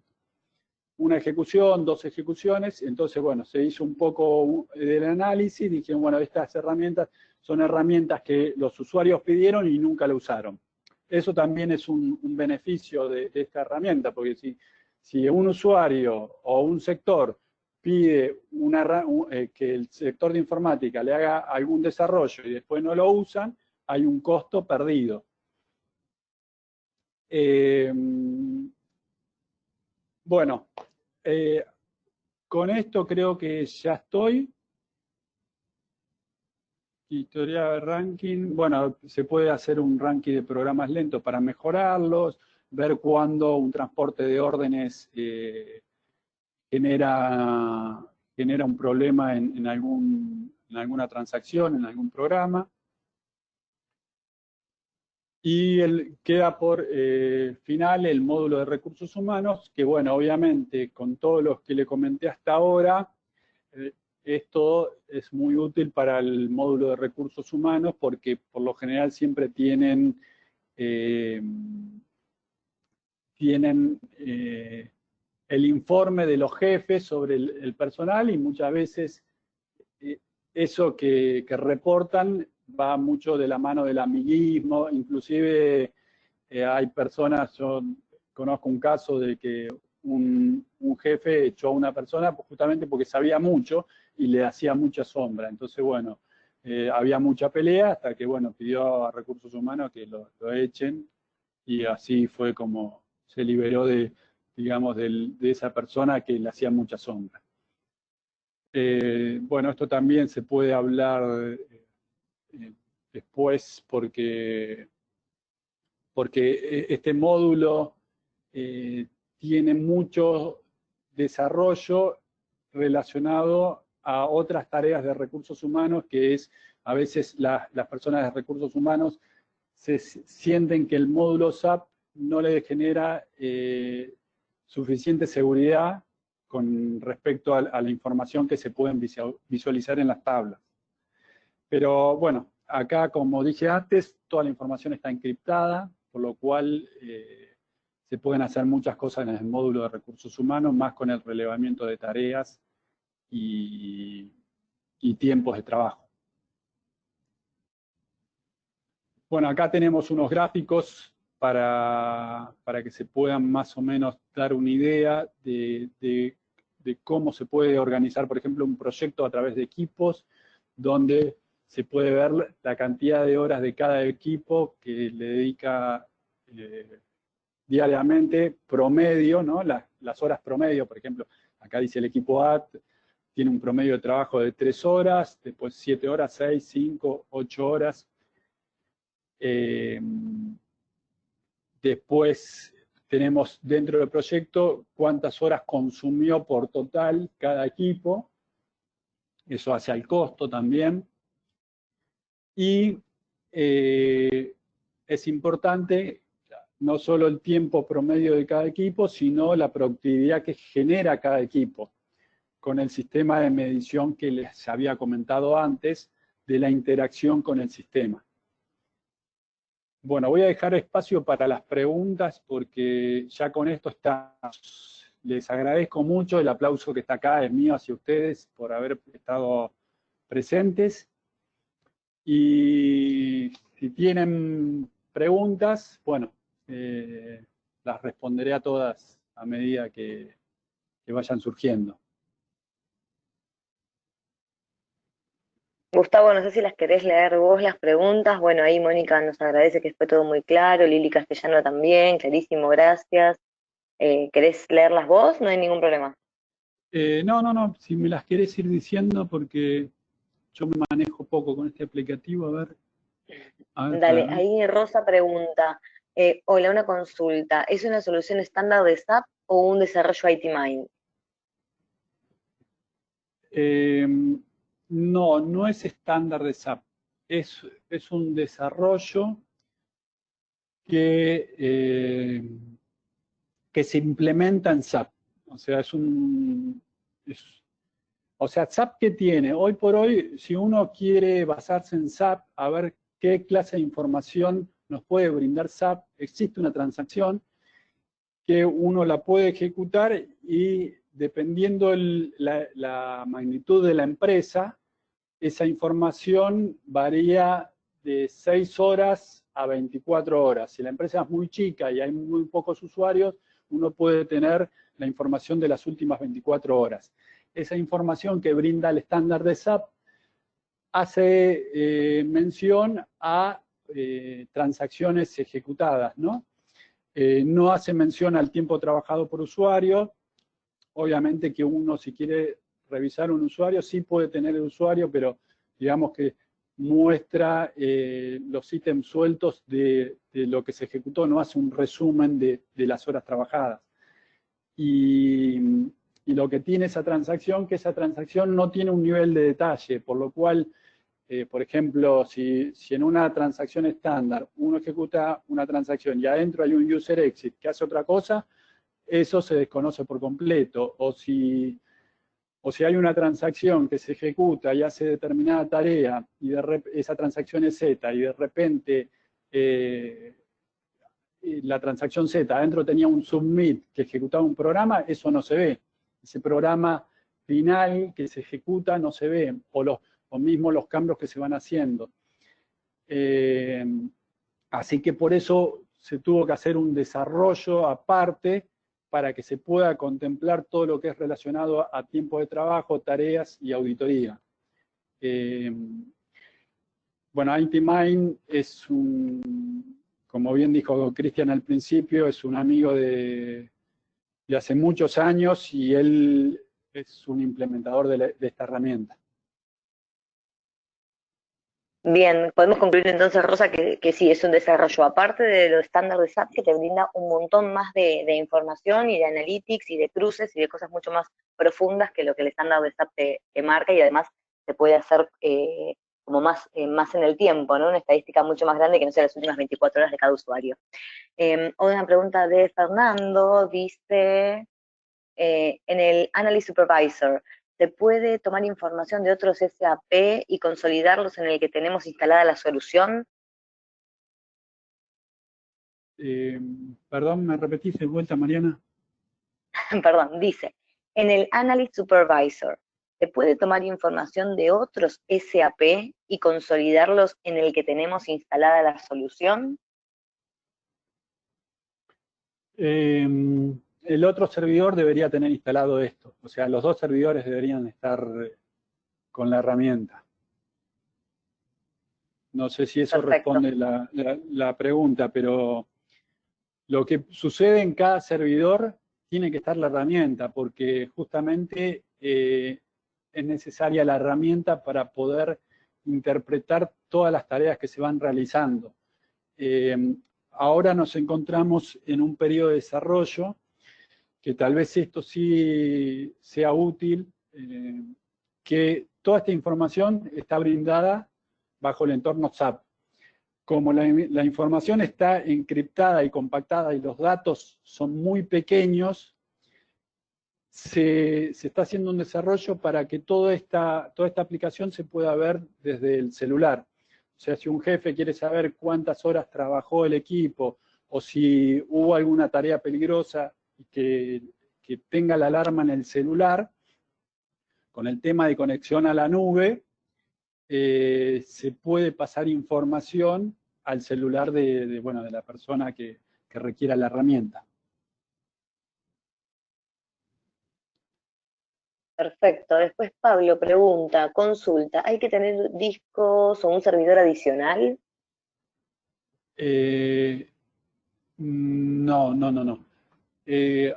Una ejecución, 2 ejecuciones, entonces, bueno, se hizo un poco del análisis, dijeron, bueno, estas herramientas son herramientas que los usuarios pidieron y nunca la usaron. Eso también es un beneficio de esta herramienta, porque si un usuario o un sector pide que el sector de informática le haga algún desarrollo y después no lo usan, hay un costo perdido. Bueno, con esto creo que ya estoy. Historia de ranking. Bueno, se puede hacer un ranking de programas lentos para mejorarlos, ver cuándo un transporte de órdenes genera un problema en alguna transacción, en algún programa. Y queda por final el módulo de recursos humanos, que bueno, obviamente con todos los que le comenté hasta ahora, esto es muy útil para el módulo de recursos humanos porque por lo general siempre tienen el informe de los jefes sobre el personal y muchas veces eso que reportan va mucho de la mano del amiguismo, inclusive hay personas, yo conozco un caso de que un jefe echó a una persona justamente porque sabía mucho y le hacía mucha sombra. Entonces, bueno, había mucha pelea hasta que, bueno, pidió a Recursos Humanos que lo echen y así fue como se liberó digamos, de esa persona que le hacía mucha sombra. Bueno, esto también se puede hablar después porque este módulo tiene mucho desarrollo relacionado a otras tareas de recursos humanos, que es a veces las personas de recursos humanos se sienten que el módulo SAP no les genera suficiente seguridad con respecto a la información que se pueden visualizar en las tablas. Pero bueno, acá, como dije antes, toda la información está encriptada, por lo cual se pueden hacer muchas cosas en el módulo de recursos humanos, más con el relevamiento de tareas y tiempos de trabajo. Bueno, acá tenemos unos gráficos para que se puedan más o menos dar una idea de cómo se puede organizar, por ejemplo, un proyecto a través de equipos, donde se puede ver la cantidad de horas de cada equipo que le dedica diariamente, promedio, ¿no? Las horas promedio, por ejemplo, acá dice el equipo A, tiene un promedio de trabajo de 3 horas, después 7 horas, 6, 5, 8 horas. Después tenemos dentro del proyecto cuántas horas consumió por total cada equipo, eso hace al costo también. Y es importante no solo el tiempo promedio de cada equipo, sino la productividad que genera cada equipo, con el sistema de medición que les había comentado antes, de la interacción con el sistema. Bueno, voy a dejar espacio para las preguntas porque ya con esto estamos. Les agradezco mucho, el aplauso que está acá es mío hacia ustedes por haber estado presentes. Y si tienen preguntas, bueno, las responderé a todas a medida que vayan surgiendo. Gustavo, no sé si las querés leer vos las preguntas. Bueno, ahí Mónica nos agradece que fue todo muy claro, Lili Castellano también, clarísimo, gracias. ¿Querés leerlas vos? No hay ningún problema. No, si me las querés ir diciendo, porque yo me manejo poco con este aplicativo, a ver, Dale, claro. ahí Rosa pregunta, hola, una consulta, ¿es una solución estándar de SAP o un desarrollo IT Mind? Eh, no es estándar de SAP, es un desarrollo que se implementa en SAP. O sea, o sea, SAP que tiene, hoy por hoy, si uno quiere basarse en SAP, a ver qué clase de información nos puede brindar SAP, existe una transacción que uno la puede ejecutar y dependiendo la magnitud de la empresa, esa información varía de 6 horas a 24 horas. Si la empresa es muy chica y hay muy pocos usuarios, uno puede tener la información de las últimas 24 horas. Esa información que brinda el estándar de SAP hace mención a transacciones ejecutadas, ¿no? No hace mención al tiempo trabajado por usuario. Obviamente que uno, si quiere revisar un usuario, sí puede tener el usuario, pero digamos que muestra los ítems sueltos de lo que se ejecutó, no hace un resumen de las horas trabajadas. Y lo que tiene esa transacción, que esa transacción no tiene un nivel de detalle, por lo cual, por ejemplo, si en una transacción estándar uno ejecuta una transacción y adentro hay un user exit que hace otra cosa, eso se desconoce por completo. O si hay una transacción que se ejecuta y hace determinada tarea, y esa transacción es Z, y de repente la transacción Z adentro tenía un submit que ejecutaba un programa, eso no se ve. Ese programa final que se ejecuta no se ve, o mismo los cambios que se van haciendo. Así que por eso se tuvo que hacer un desarrollo aparte para que se pueda contemplar todo lo que es relacionado a tiempo de trabajo, tareas y auditoría. Bueno, IT-Mind es como bien dijo Cristian al principio, es un amigo de hace muchos años y él es un implementador de esta herramienta. Bien, podemos concluir entonces, Rosa, que sí, es un desarrollo aparte de lo estándar de SAP que te brinda un montón más de información y de analytics y de cruces y de cosas mucho más profundas que lo que el estándar de SAP te marca y además te puede hacer como más en el tiempo, ¿no? Una estadística mucho más grande que no sea las últimas 24 horas de cada usuario. Una pregunta de Fernando, dice, en el Analyst Supervisor, ¿se puede tomar información de otros SAP y consolidarlos en el que tenemos instalada la solución? Perdón, ¿me repetís de vuelta, Mariana? Perdón, dice, en el Analyst Supervisor, ¿se puede tomar información de otros SAP y consolidarlos en el que tenemos instalada la solución? El otro servidor debería tener instalado esto. O sea, los dos servidores deberían estar con la herramienta. No sé si eso Perfecto. responde la pregunta, pero lo que sucede en cada servidor tiene que estar la herramienta, porque justamente es necesaria la herramienta para poder interpretar todas las tareas que se van realizando. Ahora nos encontramos en un periodo de desarrollo, que tal vez esto sí sea útil, que toda esta información está brindada bajo el entorno SAP. Como la información está encriptada y compactada y los datos son muy pequeños, se está haciendo un desarrollo para que toda esta aplicación se pueda ver desde el celular. O sea, si un jefe quiere saber cuántas horas trabajó el equipo o si hubo alguna tarea peligrosa y que tenga la alarma en el celular, con el tema de conexión a la nube, se puede pasar información al celular de la persona que requiera la herramienta. Perfecto. Después Pablo pregunta, consulta, ¿hay que tener discos o un servidor adicional? Eh, no, no, no, no. Eh,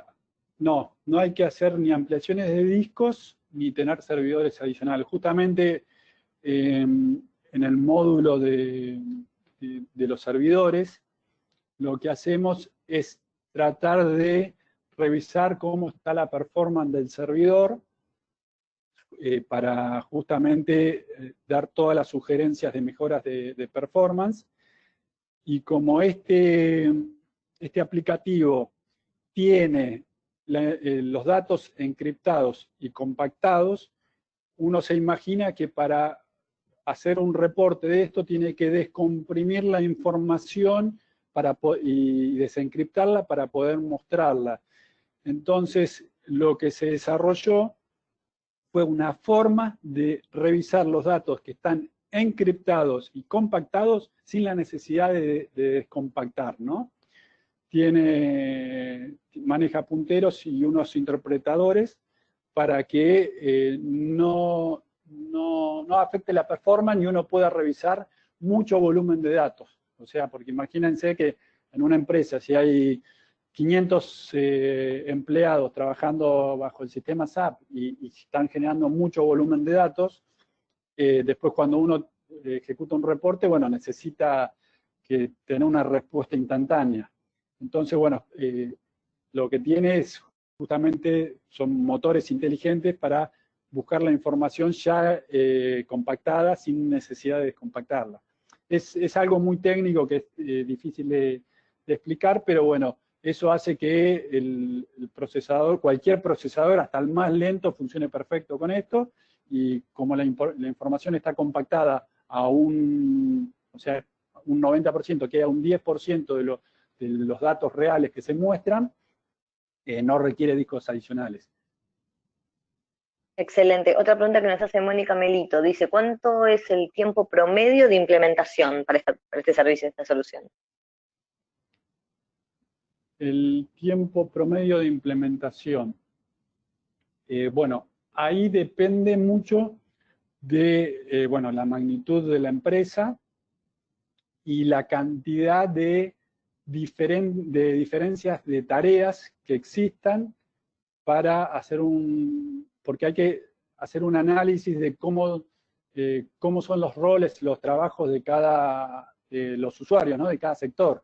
no, no hay que hacer ni ampliaciones de discos ni tener servidores adicionales. Justamente en el módulo de los servidores, lo que hacemos es tratar de revisar cómo está la performance del servidor para justamente dar todas las sugerencias de mejoras de performance. Y como este aplicativo tiene los datos encriptados y compactados, uno se imagina que para hacer un reporte de esto tiene que descomprimir la información y desencriptarla para poder mostrarla. Entonces, lo que se desarrolló fue una forma de revisar los datos que están encriptados y compactados sin la necesidad de descompactar, ¿no? Maneja punteros y unos interpretadores para que no afecte la performance y uno pueda revisar mucho volumen de datos. O sea, porque imagínense que en una empresa, si hay 500 empleados trabajando bajo el sistema SAP y están generando mucho volumen de datos, después cuando uno ejecuta un reporte, bueno, necesita tener una respuesta instantánea. Entonces, bueno, lo que tiene es justamente, son motores inteligentes para buscar la información ya compactada sin necesidad de descompactarla. Es algo muy técnico que es difícil de explicar, pero bueno, eso hace que el procesador, cualquier procesador, hasta el más lento, funcione perfecto con esto, y como la información está compactada a o sea, un 90%, queda un 10% de los datos reales que se muestran, no requiere discos adicionales. Excelente. Otra pregunta que nos hace Mónica Melito. Dice, ¿cuánto es el tiempo promedio de implementación para este servicio, esta solución? El tiempo promedio de implementación. Bueno, ahí depende mucho de bueno, la magnitud de la empresa y la cantidad de diferencias de tareas que existan para hacer porque hay que hacer un análisis de cómo son los roles, los trabajos de los usuarios, ¿no? De cada sector.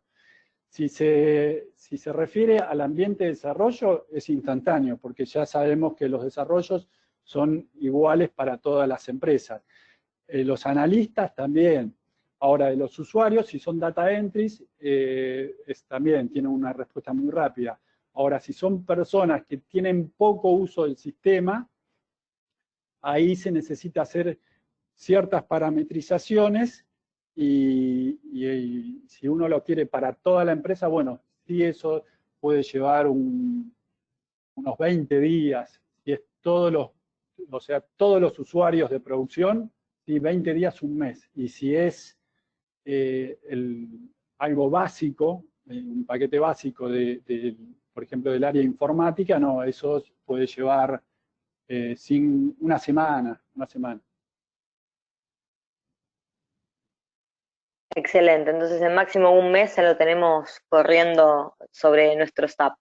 Si se refiere al ambiente de desarrollo, es instantáneo, porque ya sabemos que los desarrollos son iguales para todas las empresas. Los analistas también. Ahora, de los usuarios, si son data entries, también tienen una respuesta muy rápida. Ahora, si son personas que tienen poco uso del sistema, ahí se necesita hacer ciertas parametrizaciones y si uno lo quiere para toda la empresa, bueno, sí eso puede llevar unos 20 días. Si es o sea, todos los usuarios de producción, sí, 20 días, un mes. Y si es algo básico, un paquete básico por ejemplo, del área informática, no, eso puede llevar una semana. Excelente. Entonces, en máximo un mes ya lo tenemos corriendo sobre nuestro SAP.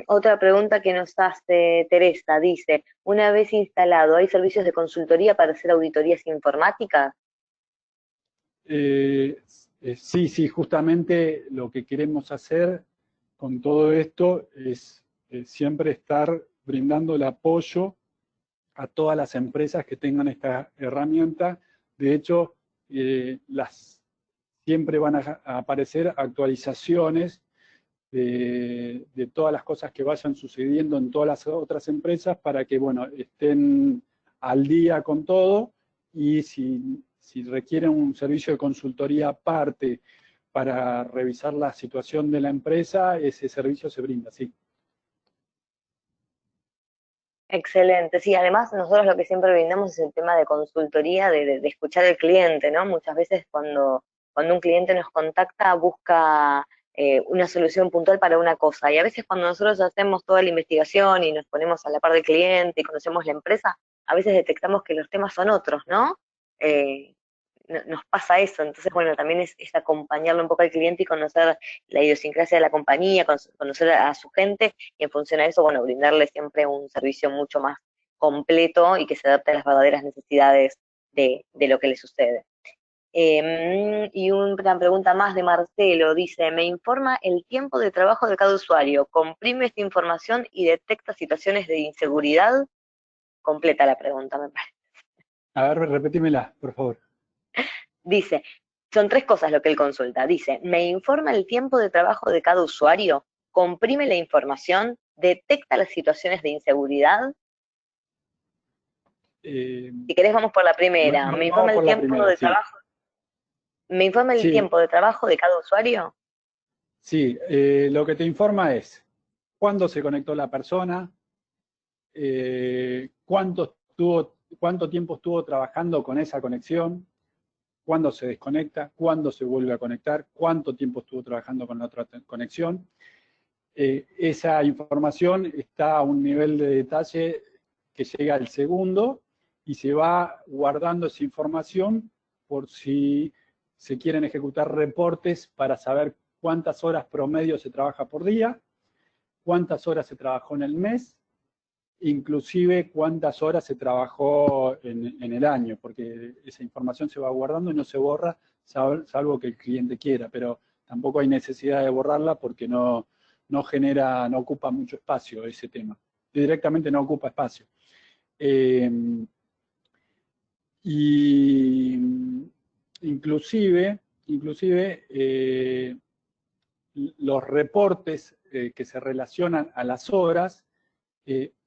Otra pregunta que nos hace Teresa, dice, una vez instalado, ¿hay servicios de consultoría para hacer auditorías informáticas? Sí, justamente lo que queremos hacer con todo esto es siempre estar brindando el apoyo a todas las empresas que tengan esta herramienta. De hecho, siempre van a aparecer actualizaciones de todas las cosas que vayan sucediendo en todas las otras empresas para que, bueno, estén al día con todo, y si requieren un servicio de consultoría aparte para revisar la situación de la empresa, ese servicio se brinda, sí. Excelente, sí, además nosotros lo que siempre brindamos es el tema de consultoría, de escuchar al cliente, ¿no? Muchas veces cuando un cliente nos contacta busca una solución puntual para una cosa. Y a veces cuando nosotros hacemos toda la investigación y nos ponemos a la par del cliente y conocemos la empresa, a veces detectamos que los temas son otros, ¿no? Nos pasa eso, entonces bueno, también es acompañarlo un poco al cliente y conocer la idiosincrasia de la compañía, conocer a su gente, y en función a eso, bueno, brindarle siempre un servicio mucho más completo y que se adapte a las verdaderas necesidades de lo que le sucede. Y una pregunta más de Marcelo, dice, me informa el tiempo de trabajo de cada usuario, comprime esta información y detecta situaciones de inseguridad. Completa la pregunta, me parece. A ver, repetímela, por favor. Dice, son 3 cosas lo que él consulta. Dice, me informa el tiempo de trabajo de cada usuario, comprime la información, detecta las situaciones de inseguridad. Si querés vamos por la primera. Me informa Vamos el por la tiempo primera, de sí. trabajo. ¿Me informa el Sí, tiempo de trabajo de cada usuario? sí, lo que te informa es cuándo se conectó la persona, cuánto tiempo estuvo trabajando con esa conexión, cuándo se desconecta, cuándo se vuelve a conectar, cuánto tiempo estuvo trabajando con la otra conexión. Esa información está a un nivel de detalle que llega al segundo y se va guardando esa información por si se quieren ejecutar reportes para saber cuántas horas promedio se trabaja por día, cuántas horas se trabajó en el mes, inclusive cuántas horas se trabajó en el año, porque esa información se va guardando y no se borra, salvo que el cliente quiera, pero tampoco hay necesidad de borrarla porque no ocupa mucho espacio ese tema. Directamente no ocupa espacio. Y inclusive los reportes que se relacionan a las horas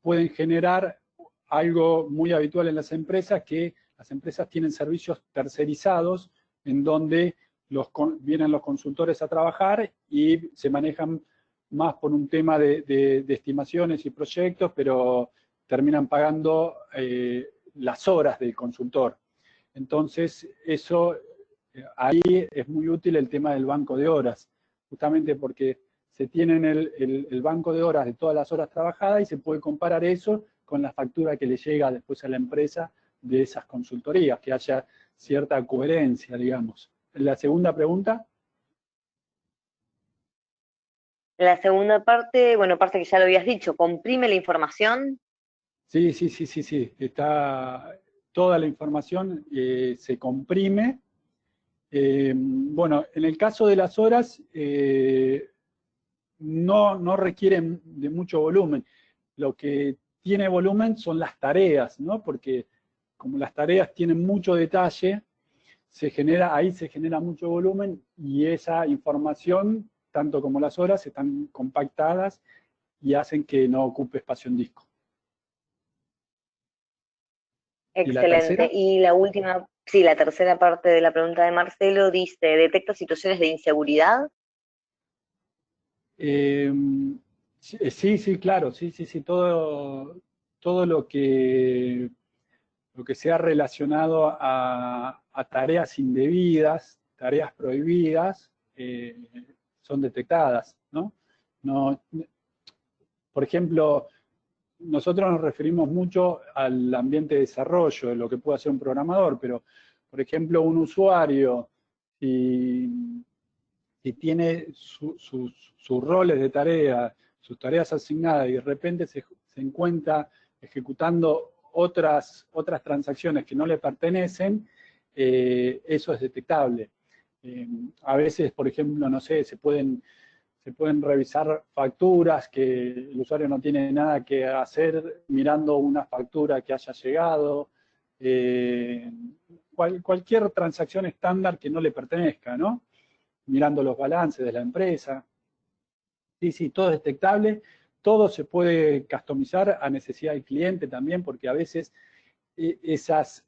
pueden generar algo muy habitual en las empresas, que las empresas tienen servicios tercerizados en donde vienen los consultores a trabajar y se manejan más por un tema de estimaciones y proyectos, pero terminan pagando las horas del consultor. Entonces, ahí es muy útil el tema del banco de horas, justamente porque se tienen el banco de horas de todas las horas trabajadas y se puede comparar eso con la factura que le llega después a la empresa de esas consultorías, que haya cierta coherencia, digamos. La segunda pregunta. La segunda parte, bueno, parte que ya lo habías dicho, comprime la información. Sí. Está toda la información, se comprime. Bueno, en el caso de las horas, no requieren de mucho volumen. Lo que tiene volumen son las tareas, ¿no? Porque como las tareas tienen mucho detalle, ahí se genera mucho volumen y esa información, tanto como las horas, están compactadas y hacen que no ocupe espacio en disco. ¿Y la Excelente. tercera? Y la última, sí, la tercera parte de la pregunta de Marcelo dice, ¿detecta situaciones de inseguridad? Eh, sí, claro, sí, todo lo que sea relacionado a tareas indebidas, tareas prohibidas, son detectadas, ¿no? No, por ejemplo, nosotros nos referimos mucho al ambiente de desarrollo, de lo que puede hacer un programador, pero, por ejemplo, un usuario, si tiene sus roles de tarea, sus tareas asignadas, y de repente se encuentra ejecutando otras transacciones que no le pertenecen, eso es detectable. A veces, por ejemplo, no sé, se pueden revisar facturas que el usuario no tiene nada que hacer mirando una factura que haya llegado, cualquier transacción estándar que no le pertenezca, ¿no? Mirando los balances de la empresa. Sí, todo es detectable, todo se puede customizar a necesidad del cliente también, porque a veces esas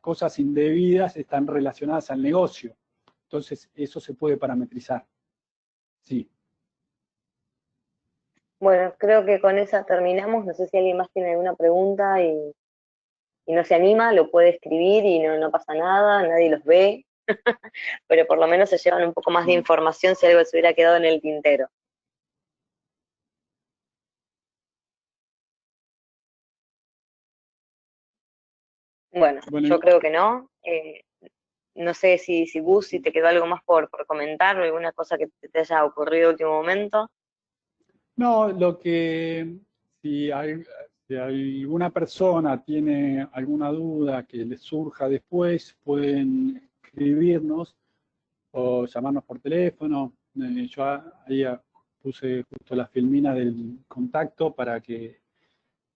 cosas indebidas están relacionadas al negocio. Entonces, eso se puede parametrizar. Sí. Bueno, creo que con esa terminamos. No sé si alguien más tiene alguna pregunta y no se anima, lo puede escribir y no pasa nada, nadie los ve. pero por lo menos se llevan un poco más de información si algo se hubiera quedado en el tintero. Bueno, yo Bueno, creo que no. No sé si Gus, si te quedó algo más por comentar o alguna cosa que te haya ocurrido en último momento. no, lo que si alguna persona tiene alguna duda que les surja después, pueden escribirnos o llamarnos por teléfono. Yo ahí puse justo la filmina del contacto para que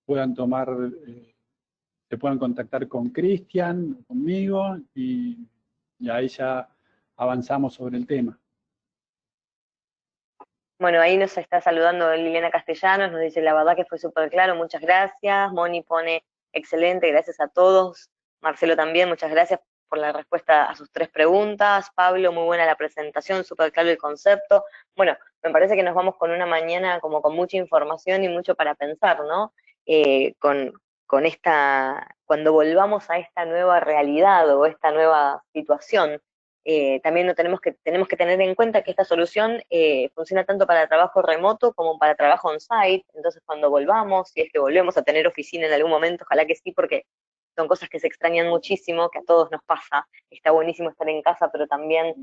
puedan tomar, se puedan contactar con Cristian, conmigo, y ahí ya avanzamos sobre el tema. Bueno, ahí nos está saludando Liliana Castellanos, nos dice, la verdad que fue súper claro, muchas gracias. Moni pone, excelente, gracias a todos. Marcelo también, muchas gracias por la respuesta a sus 3 preguntas. Pablo, muy buena la presentación, súper claro el concepto. Bueno, me parece que nos vamos con una mañana como con mucha información y mucho para pensar, ¿no? Con esta, cuando volvamos a esta nueva realidad o esta nueva situación, también no tenemos que tener en cuenta que esta solución funciona tanto para trabajo remoto como para trabajo on-site. Entonces, cuando volvamos, si es que volvemos a tener oficina en algún momento, ojalá que sí, porque son cosas que se extrañan muchísimo, que a todos nos pasa. Está buenísimo estar en casa, pero también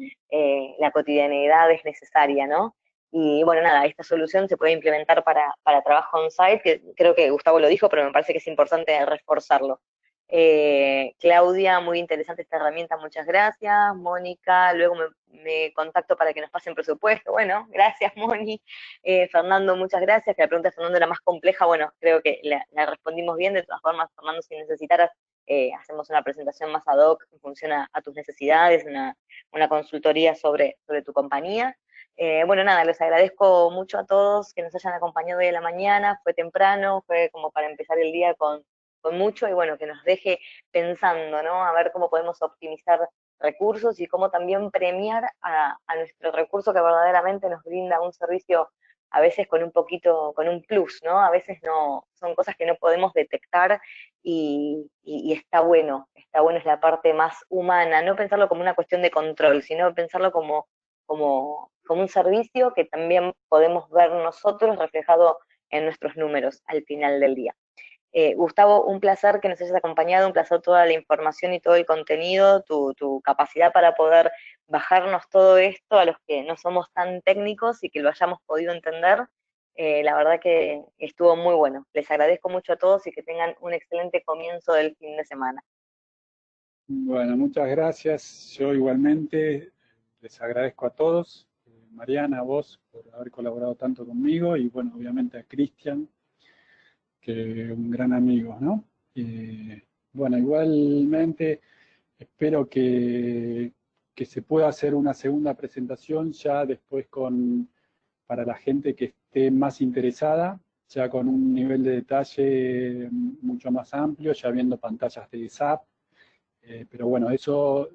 la cotidianeidad es necesaria, ¿no? Y bueno, nada, esta solución se puede implementar para trabajo on-site, que creo que Gustavo lo dijo, pero me parece que es importante reforzarlo. Claudia, muy interesante esta herramienta, muchas gracias. Mónica, luego me contacto para que nos pasen presupuesto. Bueno, gracias, Moni. Fernando, muchas gracias. Que la pregunta de Fernando era más compleja. Bueno, creo que la respondimos bien. De todas formas, Fernando, si necesitaras, hacemos una presentación más ad hoc en función a tus necesidades, una consultoría sobre tu compañía. Bueno, nada, les agradezco mucho a todos que nos hayan acompañado hoy a la mañana. Fue temprano, fue como para empezar el día con mucho y bueno, que nos deje pensando, ¿no? A ver cómo podemos optimizar recursos y cómo también premiar a nuestro recurso que verdaderamente nos brinda un servicio a veces con un poquito, con un plus, ¿no? A veces no, son cosas que no podemos detectar y está bueno, es la parte más humana, no pensarlo como una cuestión de control, sino pensarlo como un servicio que también podemos ver nosotros reflejado en nuestros números al final del día. Gustavo, un placer que nos hayas acompañado, un placer toda la información y todo el contenido, tu capacidad para poder bajarnos todo esto a los que no somos tan técnicos y que lo hayamos podido entender. La verdad que estuvo muy bueno. Les agradezco mucho a todos y que tengan un excelente comienzo del fin de semana. Bueno, muchas gracias. Yo igualmente les agradezco a todos. Mariana, a vos por haber colaborado tanto conmigo y bueno, obviamente a Cristian, que es un gran amigo, ¿no? Bueno, igualmente espero que se pueda hacer una segunda presentación ya después para la gente que esté más interesada, ya con un nivel de detalle mucho más amplio, ya viendo pantallas de SAP. Pero bueno, eso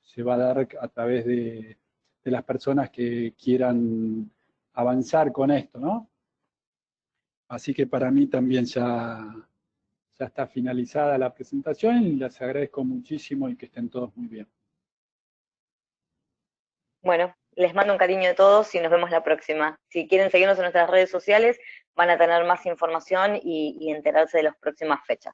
se va a dar a través de las personas que quieran avanzar con esto, ¿no? Así que para mí también ya está finalizada la presentación y les agradezco muchísimo y que estén todos muy bien. Bueno, les mando un cariño a todos y nos vemos la próxima. Si quieren seguirnos en nuestras redes sociales, van a tener más información y enterarse de las próximas fechas.